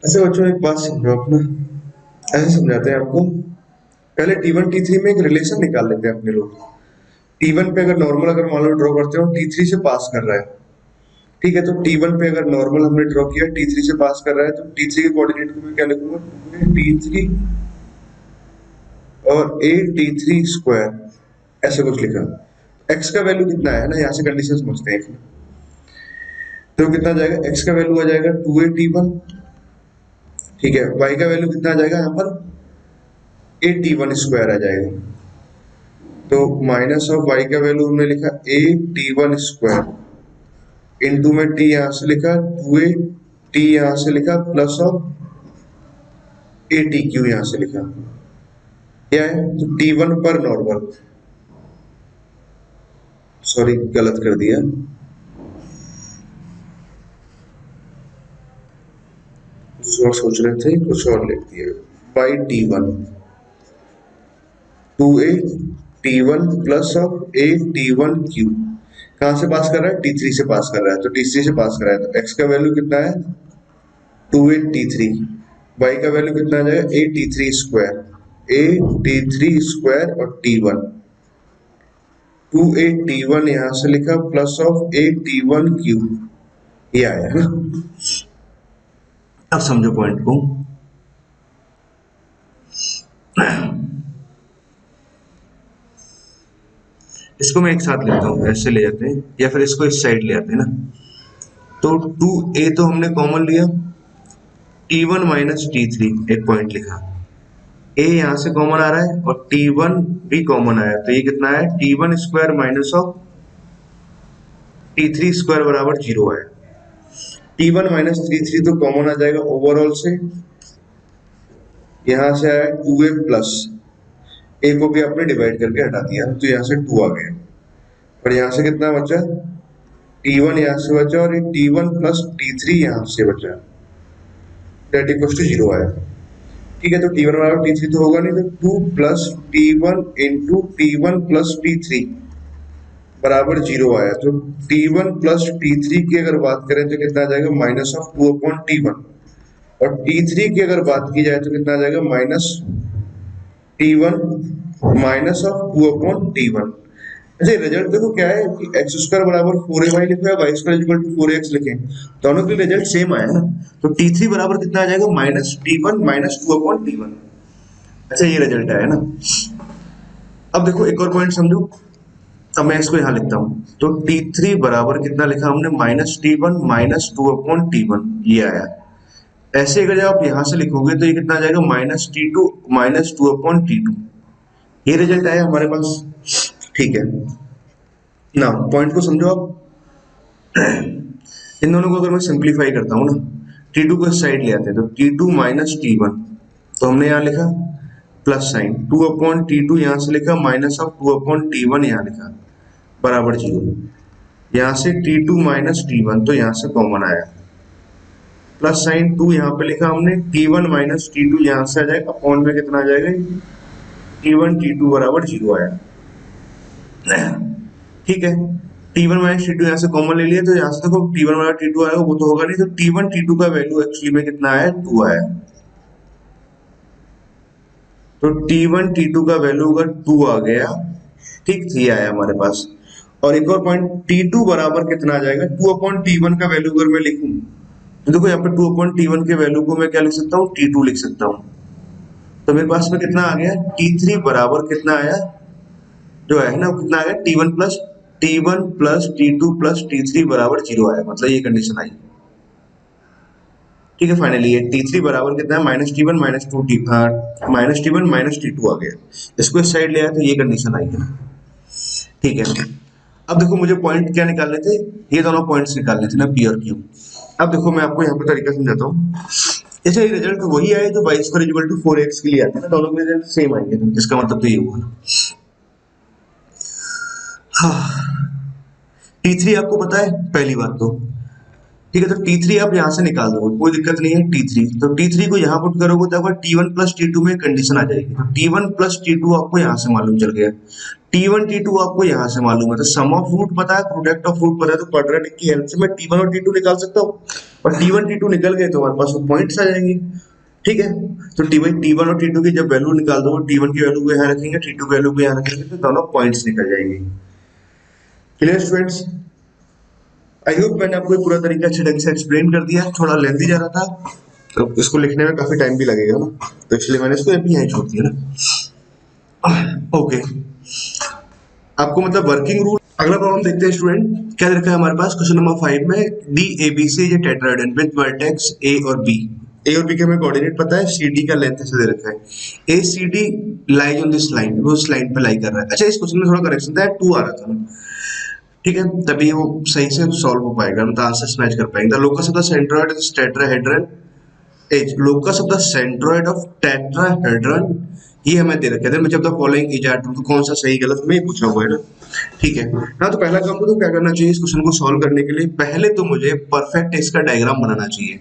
ऐसे बच्चों एक बात समझो अपना, ऐसे समझाते हैं आपको। पहले T1 T3 में एक रिलेशन निकाल लेते हैं अपने लोग। T1 पे अगर नॉर्मल अगर मान लो ड्रॉ करते हो, T3 से पास कर रहा है, ठीक है। तो T1 पे अगर नॉर्मल हमने ड्रॉ किया, T3 से पास कर रहा है, तो T3 के कोऑर्डिनेट को मैं क्या लिखूंगा, T3 और a T3 स्क्वायर, ऐसे कुछ लिखा। x का वैल्यू कितना है ना, यहाँ से कंडीशन समझते हैं। तो कितना आ जाएगा, x का वैल्यू आ जाएगा 2a T1, ठीक है। y का वैल्यू कितना आ जाएगा यहाँ पर, a T1 स्क्वायर आ जाएगा। तो माइनस ऑफ y का वैल्यू हमने लिखा a T1 स्क्वायर, इनटू में t यहाँ से लिखा 2a, t यहाँ से लिखा प्लस ऑफ a TQ यहाँ से लिखा, क्या है तो T1 पर नॉर्मल, सॉरी गलत कर दिया, कुछ और सोच रहे थे, कुछ और लिख दिया। By T1 2a T1 plus of a T1 Q, कहां से पास कर रहा है, T3 से पास कर रहा है, तो T3 से पास कर रहा है, तो x का वैल्यू कितना है 2a T3, y का वैल्यू कितना आ जाएगा a T3 square, a T3 square और T1, 2a T1 यहां से लिखा plus of a T1 Q, ये आया है ना। अब समझो पॉइंट को, इसको मैं एक साथ लेता हूँ, ऐसे ले जाते हैं या फिर इसको इस साइड ले आते हैं ना। तो 2a तो हमने कॉमन लिया, T1 माइनस T3 एक पॉइंट लिखा, a यहां से कॉमन आ रहा है और T1 भी कॉमन आया, तो ये कितना है T1 square minus of T3 square बराबर 0 है। T1 माइनस T3 तो कॉमन आ जाएगा ओवरऑल से, यहां से आया 2a प्लस, a को भी आपने डिवाइड करके हटा दिया, तो यहां से 2 आ गया, और यहां से कितना बचा T1 यहां से बचा, और ये T1 प्लस T3 यहां से बचा, दैट इक्वल्स टू 0 आया, ठीक है। तो T1 बराबर T3 तो होगा नहीं, तो 2 plus T1 into T1 plus T3 बराबर 0 आया। तो T1 प्लस T3 की अगर बात करें तो कितना आ जाएगा माइनस ऑफ 2 अपॉन T1, और T3 की अगर बात की जाए तो कितना आ जाएगा minus T1 minus of 2 upon T1। अच्छा रिजल्ट देखो क्या है कि एक्स स्क्वायर बराबर 4ay लिखो या Y square equal to 4x लिखें, दोनों के रिजल्ट सेम आया ना। तो T3 बराबर कितना आ जाएगा minus T1 minus 2 upon T1। अच्छा ये रिजल्ट आया ना। अब देखो एक और पॉइंट समझो, अब मैं इसको यहाँ लिखता हूँ, तो T3 बराबर कितना लिखा हमने minus T1 minus 2 upon T1, ये आया। ऐसे अगर जब आप यहाँ से लिखोगे तो ये कितना आ जाएगा minus T2 minus 2 upon T2, ये रिजल्ट आया हमारे पास, ठीक है ना। पॉइंट को समझो आप। इन दोनों को अगर मैं सिंप्लीफाई करता हूँ ना, T2 को इस साइड ले आते हैं, तो T2 माइनस T1, तो हमने यहाँ लिखा प्लस साइन, 2 अपॉन T2 यहाँ से लिखा माइनस ऑफ 2 अपॉन T1 यहाँ लिखा बराबर 0, यहाँ से T2 माइनस T1 तो यहाँ से कॉमन आया, प्लस साइन 2 यहाँ पे लिखा हमने, T1 माइनस T2 यहाँ से आ जाएगा, अपॉन में कितना आ जाएगा T1 T2 बराबर 0 आया, ठीक है। T1 माइनस T2 यहाँ से कॉमन ले लिया, तो यहाँ से देखो T1 माइनस T2 आएगा, वो तो होगा नहीं, तो T1 T2 का वैल्यू एक्चुअली में कितना आया 2 आया। तो T1 T2 का वैल्यू अगर 2 आ गया, ठीक 3 आया हमारे पास। और एक और पॉइंट, T2 बराबर कितना आ जाएगा 2 अपॉन T1 का वैल्यू अगर मैं लिखूं, तो देखो यहाँ पे 2 अपॉन T1 के वैल्यू को मैं क्या लिख सकता हूँ T2 लिख सकता हूँ, तो मेरे पास में कितना आ गया T3 बराबर कितना आया जो है ना वो कितना आ गया T1 plus T2 plus T3 बराबर 0 आया, मतलब ये कंडीशन आई। ठीक है, फाइनली ये T3 बराबर कितना है -T1 आ गया। इसको इस साइड ले आया तो ये कंडीशन आई है। ठीक है, अब देखो मुझे पॉइंट क्या निकालने थे, ये दोनों पॉइंट्स निकालने थे ना, P और Q। अब देखो मैं आपको यहाँ पे तरीका समझाता हूँ। जैसे रिजल्ट वही आए जो y² = 4x के लिए आते हैं ना, दोनों के रिजल्ट सेम आएंगे, तो इसका मतलब तो ये हुआ ना। हाँ, T3 आपको पता है पहली बात तो। ठीक है, तो T3 आप यहाँ से निकाल दोगे, कोई दिक्कत नहीं है। T3 तो T3 को यहाँ पुट करोगे तो आपका T1 प्लस T2 में कंडीशन आ जाएगी, तो T1 प्लस T2 आपको यहाँ से मालूम चल गया। T1 T2 आपको यहाँ से मालूम है, तो सम ऑफ रूट पता है, प्रोडक्ट ऑफ रूट पता है, तो क्वाड्रेटिक की हेल्प से मैं T1 और T2 निकाल सकता हूँ, और T1 T2 निकल गए तो हमारे पास वो पॉइंट्स आ जाएंगे। ठीक है, तो T1 और T2 की जब वैल्यू निकाल दो, T1 की वैल्यू को यहाँ रखेंगे, T2 की वैल्यू को यहाँ रखेंगे, तो दोनों पॉइंट्स निकल जाएंगे। Clear students? आई होप मैंने आपको पूरा तरीका अच्छे ढंग से एक्सप्लेन कर दिया। थोड़ा लेंथी जा रहा था, तो इसको लिखने में काफी टाइम भी लगेगा ना, तो इसलिए मैंने इसको अभी यहीं छोड़ दिया ना। ओके, आपको मतलब वर्किंग रूल। अगला प्रॉब्लम देखते हैं स्टूडेंट, क्या रखा है हमारे पास क्वेश्चन नंबर 5 में। D A B C tetrahedron with vertex A और बी। ए और बी के हमें कोऑर्डिनेट पता है, सी डी का लेंथ ऐसे दे रखा है। A C D lies on this line, वो उस लाइन पे लाई कर रहा है। अच्छा, इस क्वेश्चन में थोड़ा करेक्शन था, 2 आ रहा था ना। ठीक है, तभी वो सही से सॉल्व हो पाएगा, मतलब आंसर मैच कर पाएंगे। The locus of the centroid of tetrahedron edge, locus of the centroid of tetrahedron, ये हमें दे रखे थे। मतलब the following is are true, तो कौन सा सही गलत में पूछा हुआ है ना। ठीक है ना, तो पहला काम तो क्या करना चाहिए इस क्वेश्चन को सॉल्व करने के लिए, पहले तो मुझे परफेक्ट इसका डायग्राम बनाना चाहिए।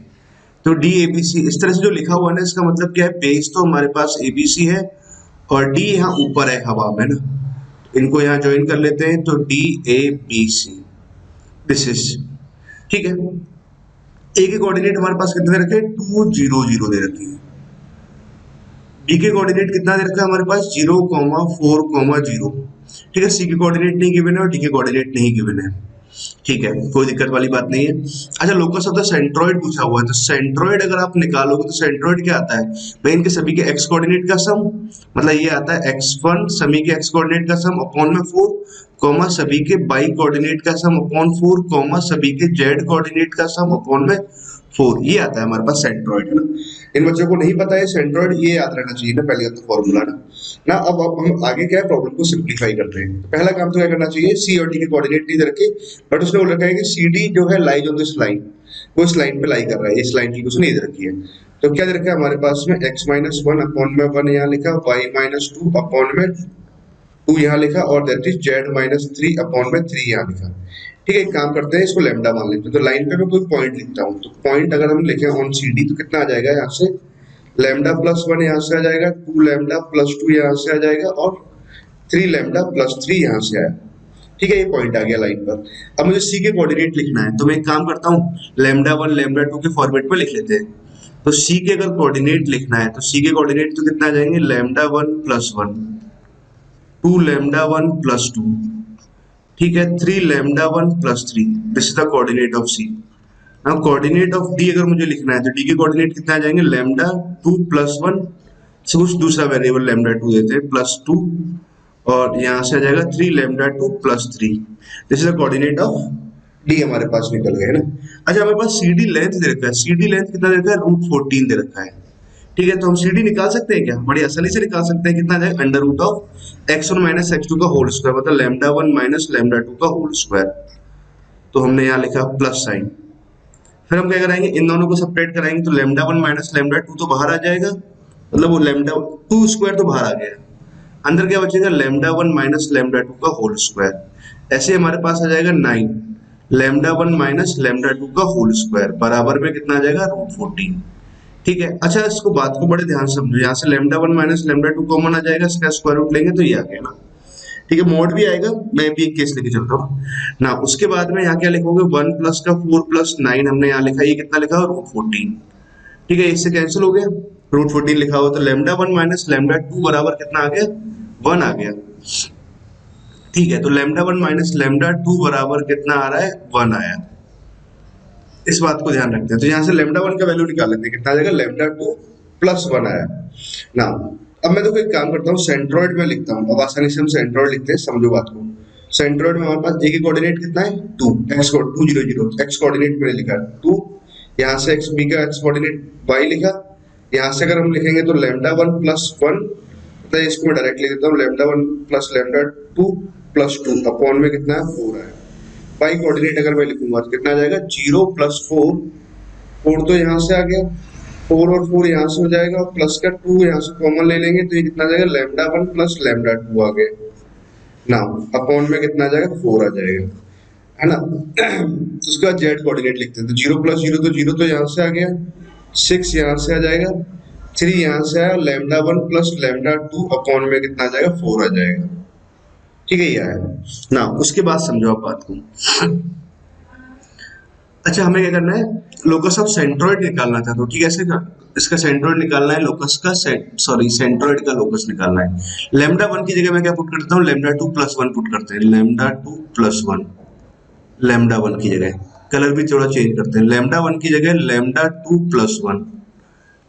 तो डी ए बी सी इस तरह से जो लिखा हुआ है ना, इसका मतलब क्या है, बेस तो हमारे पास ए बी सी है और डी यहाँ ऊपर है हवा में ना, इनको यहाँ ज्वाइन कर लेते हैं, तो D A B C this is. ठीक है, ए के कोऑर्डिनेट हमारे पास कितने दे रखे, 2 0 0 दे रखी है। बी के कोऑर्डिनेट कितना दे रखा है हमारे पास, 0 4 0। ठीक है, सी के कोऑर्डिनेट नहीं गिवन है और डी के कोऑर्डिनेट नहीं गिवन है। ठीक है, कोई दिक्कत वाली बात नहीं है। अच्छा, लोकस ऑफ द सेंट्रोइड पूछा हुआ है, तो सेंट्रोइड अगर आप निकालोगे तो सेंट्रोइड क्या आता है भाई, इनके सभी के एक्स कोऑर्डिनेट का सम, मतलब ये आता है x1 सभी के एक्स कोऑर्डिनेट का सम अपॉन में 4, कॉमा सभी के बाई कोऑर्डिनेट का सम अपॉन 4, कॉमा सभी के जेड कोऑर्डिनेट का सम अपॉन में 4। ये आता है हमारे पास सेंट्रोइड है ना। इन बच्चों को नहीं पता है सेंट्रोइड, ये याद रहना चाहिए ना पहले तो फॉर्मूला ना। अब हम आगे क्या है, प्रॉब्लम को सिंप्लीफाई करते हैं। पहला काम तो क्या करना चाहिए, सी और डी के कोऑर्डिनेट नहीं दे रखे, बट उसने बोल रखा है कि सी डी जो है लाइज ऑन दिस लाइन, वो इस लाइन पे लाई कर रहा है, इस लाइन की कुछ नहीं दे रखी है। तो क्या दे रखा है हमारे पास में, x-1 अपॉन में 1 यहाँ लिखा, y-2 अपॉन में 2 यहाँ लिखा, और दैट इज z-3 अपॉन में 3 यहाँ लिखा। ठीक है, एक काम करते हैं, इसको लैम्डा मान लेते हैं। तो लाइन पे मैं कोई पॉइंट लिखता हूँ, तो पॉइंट अगर हम लिखे ऑन सी डी तो कितना आ जाएगा, यहाँ से λ+1 यहाँ से आ जाएगा, 2λ+2 यहाँ से आ जाएगा, और 3λ+3 यहाँ से आया। ठीक है, ये पॉइंट आ गया लाइन पर। अब मुझे सी के कोऑर्डिनेट लिखना है, तो मैं एक काम करता हूँ, λ1 λ2 के फॉर्मेट में लिख लेते हैं। तो सी के अगर कोऑर्डिनेट लिखना है, तो सी के कोऑर्डिनेट तो कितना आ जाएंगे, λ1+1, 2λ1+2, ठीक है, 3λ1+3, this is the coordinate of C. Now coordinate of D अगर मुझे लिखना है, तो डी के कोऑर्डिनेट कितना आ जाएंगे, λ2+1 से कुछ दूसरा वेरिएबल λ2 देते हैं +2, और यहाँ से आ जाएगा 3λ2+3, this is the coordinate of D हमारे पास निकल गए ना। अच्छा, हमारे पास सी डी लेंथ दे रखा है, सी डी लेंथ कितना दे रखा है, √14 दे रखा है। ठीक है, तो हम सी डी निकाल सकते हैं क्या, बड़ी आसानी से निकाल सकते हैं। कितना जाएगा, √x1 - x2 का होल स्क्वायर, मतलब λ1 - λ2 का होल स्क्वायर। तो हमने यहाँ लिखा प्लस साइन। फिर हम क्या कराएंगे, इन दोनों को सेपरेट कराएंगे, तो λ1 - λ2 तो बाहर आ जाएगा, मतलब वो λ2 स्क्वायर तो बाहर आ गया, अंदर क्या बचेगा, λ1 - λ2 का होल स्क्वायर। ऐसे हमारे पास आ जाएगा 9, λ1 - λ2 का होल स्क्वायर बराबर में कितना आ जाएगा, √14। ठीक है, अच्छा इसको बात को बड़े ध्यान से समझो, यहाँ से λ1 - λ2 कॉमन आ जाएगा, इसका स्क्वायर रूट लेंगे तो ये आ गया ना। ठीक है, मोड भी आएगा, मैं भी एक केस लेके चलता हूँ ना। उसके बाद में यहाँ क्या लिखोगे, 1 प्लस का 4 + 9 हमने यहाँ लिखा, ये कितना लिखा, √14। ठीक है, इससे कैंसिल हो गया, √14 लिखा हुआ, तो λ1 - λ2 बराबर कितना आ गया, 1 आ गया। ठीक है, तो λ1 - λ2 बराबर कितना आ रहा है, 1 आया। इस बात को ध्यान रखते हैं। तो यहाँ से λ1 का वैल्यू निकाल लेते हैं, कितना आ जाएगा, λ2 + 1 आया ना। अब मैं देखो एक काम करता हूँ, सेंट्रोइड में लिखता हूँ। अब आसानी से हम सेंट्रोइड लिखते हैं, समझो बात को। सेंट्रोइड में हमारे पास एक ही कोऑर्डिनेट कितना है 2, एक्स को 2 0 0 एक्स कोऑर्डिनेट में लिखा 2, यहाँ से एक्स बी का एक्स कोऑर्डिनेट वाई लिखा, यहाँ से अगर हम लिखेंगे तो लैम्डा 1 प्लस 1, मतलब इसको मैं डायरेक्ट लिख देता हूँ, lambda 1 plus lambda 2 plus 2 upon में कितना है 4 है। वाई कोऑर्डिनेट अगर मैं लिखूंगा तो कितना आ जाएगा 0 प्लस 4, 4 तो यहाँ से आ गया, 4 और 4 यहाँ से हो जाएगा, और प्लस का 2 यहाँ से कॉमन ले लेंगे तो ये कितना आ जाएगा लैम्डा 1 प्लस लैम्डा 2 आ गया ना, अपॉन में कितना आ जाएगा 4 आ जाएगा, है ना। तो उसके बाद जेड कोऑर्डिनेट लिखते हैं, तो 0 प्लस 0 तो 0 तो यहाँ से आ गया, 6 यहाँ से आ जाएगा, 3 यहाँ से आया, लैम्डा 1 प्लस लैम्डा 2 अपॉन में कितना आ जाएगा 4 आ जाएगा। ठीक है, ये आया ना। उसके बाद समझो आप बात को। अच्छा, हमें क्या करना है, लोकस ऑफ सेंट्रोइड निकालना था, तो ठीक है, ऐसे इसका सेंट्रोइड निकालना है, लोकस का सेंट्रोइड का लोकस निकालना है। लैम्डा 1 की जगह मैं क्या पुट करता हूँ, लैम्डा 2 प्लस 1 पुट करते हैं, लैम्डा 2 प्लस 1, लैम्डा 1 की जगह कलर भी थोड़ा चेंज करते हैं, लैम्डा 1 की जगह लैम्डा 2 प्लस 1,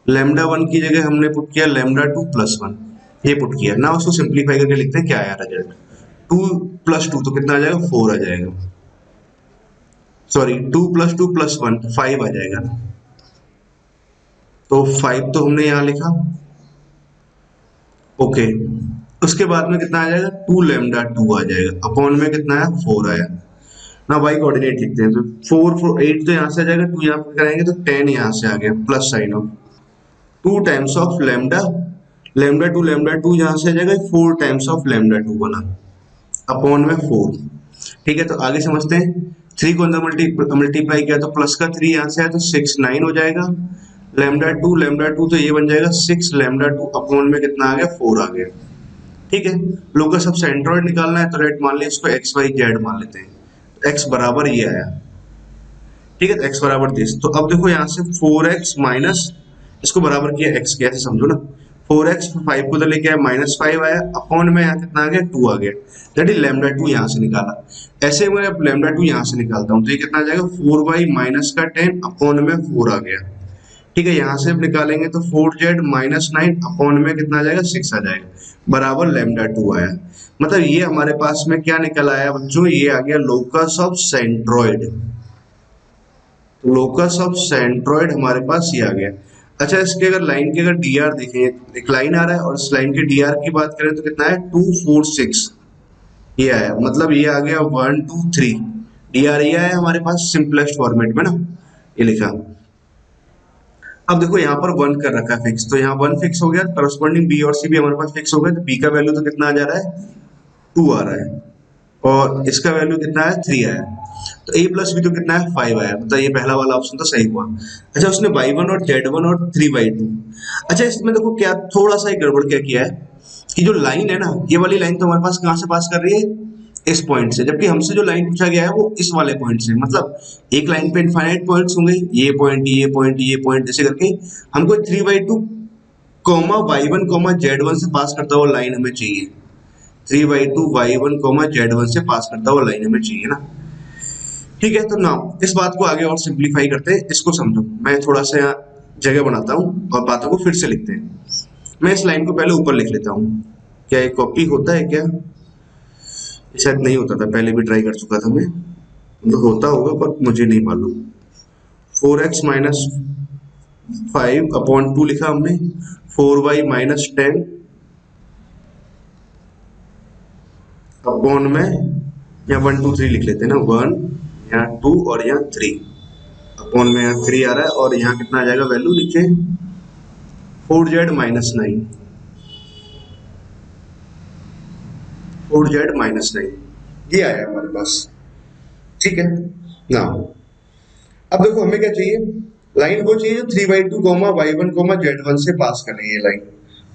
लैम्डा 1 की जगह हमने पुट किया लैम्डा 2 प्लस 1, ये पुट किया ना। उसको सिंप्लीफाई करके लिखते हैं क्या आया रिजल्ट, 2 प्लस 2 तो कितना आ जाएगा 4 आ जाएगा, सॉरी 2 प्लस 2 प्लस 1 5 आ जाएगा, तो 5 तो हमने यहां लिखा, ओके। उसके बाद में कितना आ जाएगा 2 लैम्डा 2 आ जाएगा, अपॉन में कितना आया 4 आया ना। वाई कोऑर्डिनेट लिखते हैं, तो 4 4 8 तो यहाँ से आ जाएगा, 2 यहाँ पे कराएंगे तो 10 यहाँ से आ गया, plus sign of 2 times of lambda, lambda 2 यहाँ से आ जाएगा 4 टाइम्स ऑफ लैम्डा 2 बना, अपॉन में 4। ठीक है, तो आगे समझते हैं। 3 को अंदर मल्टीप्लाई किया तो प्लस का 3 यहाँ से आया तो 6 9 हो जाएगा, लैम्डा 2 तो ये बन जाएगा 6 लैम्डा 2 अपॉन में कितना आ गया 4 आ गया। ठीक है, लोकस ऑफ सेंट्रोइड निकालना है, तो रेट मान लिया इसको एक्स वाई जेड मान लेते हैं, एक्स बराबर ये आया। ठीक है, तो एक्स बराबर दिस, तो अब देखो यहाँ से 4x माइनस, इसको बराबर किया एक्स के, ऐसे समझो ना, 4x 5 को तो लेके आया माइनस 5 आया, अपॉन में यहाँ कितना आ गया 2 आ गया, दैट इज लैम्डा 2 यहाँ से निकाला। ऐसे मैं अब लैम्डा 2 यहाँ से निकालता हूँ तो ये कितना आ जाएगा 4y माइनस का 10 अपॉन में 4 आ गया। ठीक है, यहाँ से अब निकालेंगे तो 4z माइनस 9 अपॉन में कितना आ जाएगा 6 आ जाएगा, बराबर लैम्डा 2 आया। मतलब ये हमारे पास में क्या निकल आया बच्चों, ये आ गया locus of centroid, locus of centroid हमारे पास ये आ गया। अच्छा, इसके अगर लाइन के अगर डी आर देखें, एक लाइन आ रहा है और इस लाइन के डी आर की बात करें तो कितना है 2 4 6 ये आया, मतलब ये आ गया 1 2 3 डी आर, ये आया हमारे पास सिंपलेस्ट फॉर्मेट में ना, ये लिखा। अब देखो यहाँ पर 1 कर रखा है फिक्स, तो यहाँ 1 फिक्स हो गया, करस्पॉन्डिंग बी और सी भी हमारे पास फिक्स हो गया, तो बी का वैल्यू तो कितना आ जा रहा है 2 आ रहा है, और इसका वैल्यू कितना है 3 आया, तो a प्लस बी तो कितना है 5 आया, मतलब ये पहला वाला ऑप्शन तो सही हुआ। अच्छा, उसने y1 और z1 और 3y2, अच्छा इसमें देखो क्या थोड़ा सा ही गड़बड़ क्या किया है कि जो लाइन है ना, ये वाली लाइन तो हमारे पास कहाँ से पास कर रही है, इस पॉइंट से, जबकि हमसे जो लाइन पूछा गया है वो इस वाले पॉइंट से, मतलब एक लाइन पे इनफाइनाइट पॉइंट्स होंगे, ये पॉइंट ये पॉइंट ये पॉइंट, जैसे करके हमको 3y2 comma y1 comma z1 से पास करता हुआ लाइन हमें चाहिए, 3y2 y1 कॉमा z1 से पास करता हुआ लाइन हमें चाहिए ना। ठीक है, तो ना इस बात को आगे और सिंप्लीफाई करते हैं, इसको समझो। मैं थोड़ा सा यहाँ जगह बनाता हूँ और बातों को फिर से लिखते हैं। मैं इस लाइन को पहले ऊपर लिख लेता हूँ, क्या ये कॉपी होता है क्या, शायद नहीं होता था, पहले भी ट्राई कर चुका था मैं, तो होता होगा पर मुझे नहीं मालूम। 4x माइनस 5 अपॉन 2 लिखा हमने, 4y माइनस 10 अपॉन में, या 1 2 3 लिख लेते हैं ना, 1 यहाँ 2 और यहाँ 3 अपॉन में, यहाँ 3 आ रहा है और यहाँ कितना आ जाएगा वैल्यू लिखे 4z माइनस 9, 4z माइनस 9 ये आया हमारे पास। ठीक है ना, अब देखो हमें क्या चाहिए, लाइन को चाहिए जो 3y2 comma y1 comma z1 से पास कर रही है लाइन,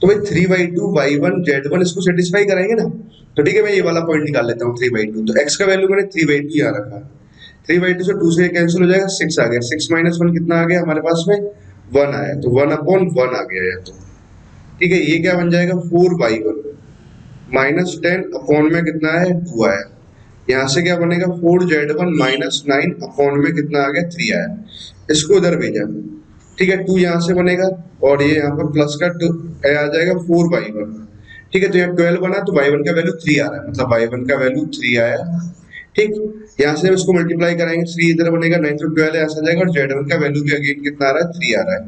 तो भाई 3y2 y1 z1 इसको सेटिस्फाई कराएंगे ना, तो ठीक है मैं ये वाला पॉइंट निकाल लेता हूँ 3y2, तो x का वैल्यू मैंने 3y2 यहाँ रखा, 3/2 से 2 से कैंसिल हो जाएगा, 6 आ गया, 6 माइनस 1 कितना आ गया हमारे पास में 1 आया, तो 1 अपॉन 1 आ गया है, तो ठीक है ये क्या बन जाएगा 4y1 माइनस 10 अपॉन में कितना है 2 आया, यहाँ से क्या बनेगा 4z1 माइनस 9 अपॉन में कितना आ गया 3 आया, इसको इधर भेजा। ठीक है, 2 यहाँ से बनेगा और ये यहाँ पर प्लस का 2 आ जाएगा 4y1। ठीक है, तो यहाँ 12 बना तो y1 का वैल्यू 3 आ रहा है, मतलब y1 का वैल्यू 3 आया। ठीक, यहाँ से इसको मल्टीप्लाई कराएंगे, 3 इधर बनेगा, 9 तो 12 ऐसा जाएगा और z1 का वैल्यू भी अगेन कितना आ रहा है, 3 आ रहा है।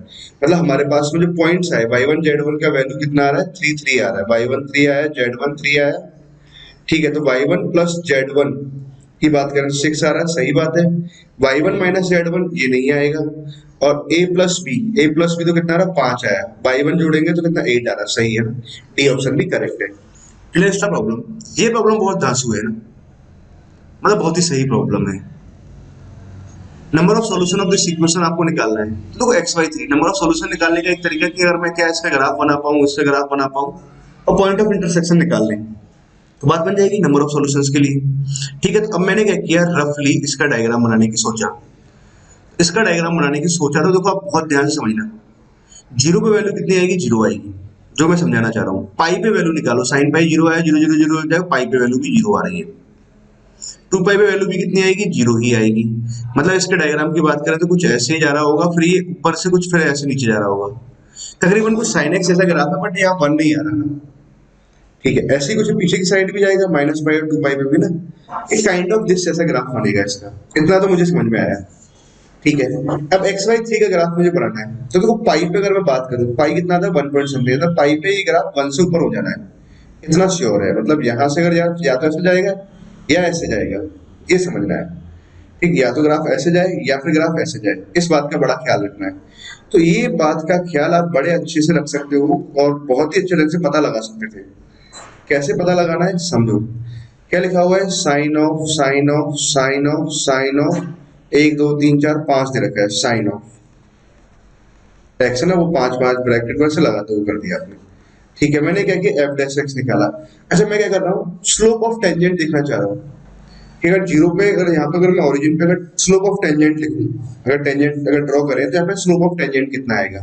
मतलब हमारे पास में जो पॉइंट्स आए y1 z1 का वैल्यू कितना आ रहा है, 3 3 आ रहा है, y1 3 आया, z1 3 आया। ठीक है, तो y1 प्लस z1 की बात करें 6 आ रहा है, सही बात है। y1 माइनस z1 ये नहीं आएगा, और a प्लस बी तो कितना आ रहा है, 5 आया, y1 जोड़ेंगे तो कितना 8 आ रहा है, सही है ना, डी ऑप्शन भी करेक्ट है। क्लियर था प्रॉब्लम? ये प्रॉब्लम बहुत धांसू है ना, मतलब बहुत ही सही प्रॉब्लम है। Number of solution of this equation आपको निकालना है। तो देखो x/3 नंबर ऑफ सॉल्यूशन निकालने का एक तरीका कि अगर मैं क्या इसका ग्राफ बना पाऊं, इससे ग्राफ बना पाऊं और पॉइंट ऑफ इंटरसेक्शन निकाल लें तो बात बन जाएगी नंबर ऑफ सॉल्यूशंस के लिए। ठीक है, तो अब मैंने क्या किया, रफली इसका डायग्राम बनाने की सोचा। इसका डायग्राम बनाने की सोचा तो देखो आप बहुत ध्यान से समझना। जीरो पे वैल्यू कितनी आएगी, 0 आएगी, जो मैं समझाना चाह रहा हूँ। पाई पे वैल्यू निकालो, साइन पाई 0 आया, 0 0 0 हो जाएगा, पाई पे वैल्यू भी 0 आ रही है। 2 पाई पे वैल्यू भी कितनी आएगी, 0 ही आएगी। मतलब इसके डायग्राम की बात करें तो कुछ ऐसे ही जा रहा होगा, फिर ये ऊपर से कुछ फिर ऐसे नीचे जा रहा होगा। तकरीबन कुछ साइन एक्स ऐसा ग्राफ है, बट यहाँ 1 नहीं आ रहा ना। ठीक है, ऐसे ही कुछ पीछे की साइड भी जाएगा, माइनस पाई और 2 पाई पे भी ना, एक काइंड ऑफ दिस जैसा ग्राफ बनेगा इसका। इतना तो मुझे समझ में आया। ठीक है, अब x/3 का ग्राफ मुझे बनाना है, तो देखो पाई पे अगर मैं बात करूं, पाई कितना था 1 पॉइंट समथिंग था, पाई पे ये ग्राफ 1 से ऊपर हो जाना है, इतना श्योर है। मतलब यहाँ से अगर या तो ऐसे जाएगा या ऐसे जाएगा, ये समझना है। ठीक, या तो ग्राफ ऐसे जाए या फिर ग्राफ ऐसे जाए, इस बात का बड़ा ख्याल रखना है। तो ये बात का ख्याल आप बड़े अच्छे से रख सकते हो और बहुत ही अच्छे ढंग से पता लगा सकते थे। कैसे पता लगाना है समझो। क्या लिखा हुआ है, sine of sine of sine of sine of 1 2 3 4 5 दे रखा है, साइन ऑफ एक्स है ना, वो 5 5 ब्रैकेट में से लगाते हुए कर दिया आपने। ठीक है, मैंने क्या किया, एफ डैश एक्स निकाला। अच्छा, मैं क्या कर रहा हूँ, स्लोप ऑफ टेंजेंट देखना चाह रहा हूँ कि अगर 0 पे, अगर यहाँ पे अगर मैं ओरिजिन पे अगर स्लोप ऑफ टेंजेंट लिखूं, अगर टेंजेंट अगर ड्रॉ करें तो यहाँ पे स्लोप ऑफ टेंजेंट कितना आएगा।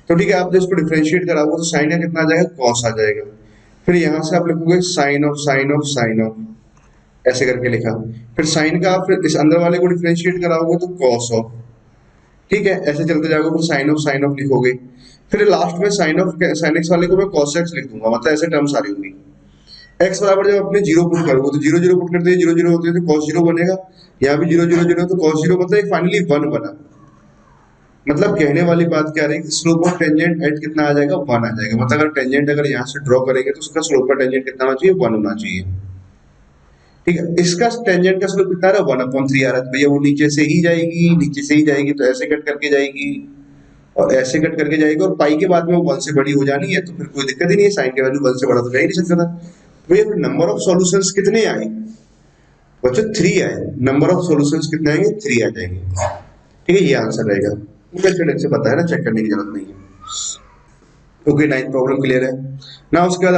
तो ठीक है, आप जब इसको डिफरेंशिएट कराओगे तो साइन का कितना आ जाएगा, कॉस आ जाएगा। फिर यहाँ से आप लिखोगे sine of sine of sine of, ऐसे करके लिखा। फिर साइन का आप फिर इस अंदर वाले को डिफरेंशिएट कराओगे तो कॉस ऑफ। ठीक है, ऐसे चलते जाओगे, फिर साइन ऑफ लिखोगे। फिर लास्ट में साइन एक्स वाले को मैं कॉस एक्स लिख दूंगा, मतलब ऐसे टर्म्स आ रही होंगी। एक्स बराबर जब अपने 0 पुट करोगे तो 0 0 पुट करते हैं, 0 0 होते हैं तो cos 0 बनेगा। यहाँ भी 0 0 0 तो cos 0, मतलब फाइनली 1 बना। मतलब कहने वाली बात क्या रही, स्लोप ऑफ टेंजेंट एट कितना आ जाएगा, 1 आ जाएगा। मतलब अगर टेंजेंट अगर यहाँ से ड्रॉ करेंगे तो उसका स्लोप का टेंजेंट कितना होना चाहिए, 1 होना चाहिए। ठीक है, इसका टेंजेंट का स्लोप कितना आ रहा है, 1/3 आ रहा है। भैया वो नीचे से ही जाएगी, नीचे से ही जाएगी, तो ऐसे कट करके जाएगी और ऐसे कट करके जाएगी, और पाई के बाद में वो 1 से बड़ी हो जानी है, तो फिर कोई दिक्कत ही नहीं है, साइन के वैल्यू 1 से बड़ा तो जा ही नहीं सकता था। भैया फिर नंबर ऑफ सॉल्यूशंस कितने आए बच्चों, 3 आए। नंबर ऑफ सॉल्यूशंस कितने आएंगे, 3 आ जाएंगे। ठीक है, ये आंसर रहेगा, मुझे अच्छे ढंग से पता है ना, चेक करने की जरूरत नहीं है। ओके, 9th प्रॉब्लम क्लियर है ना। उसके बाद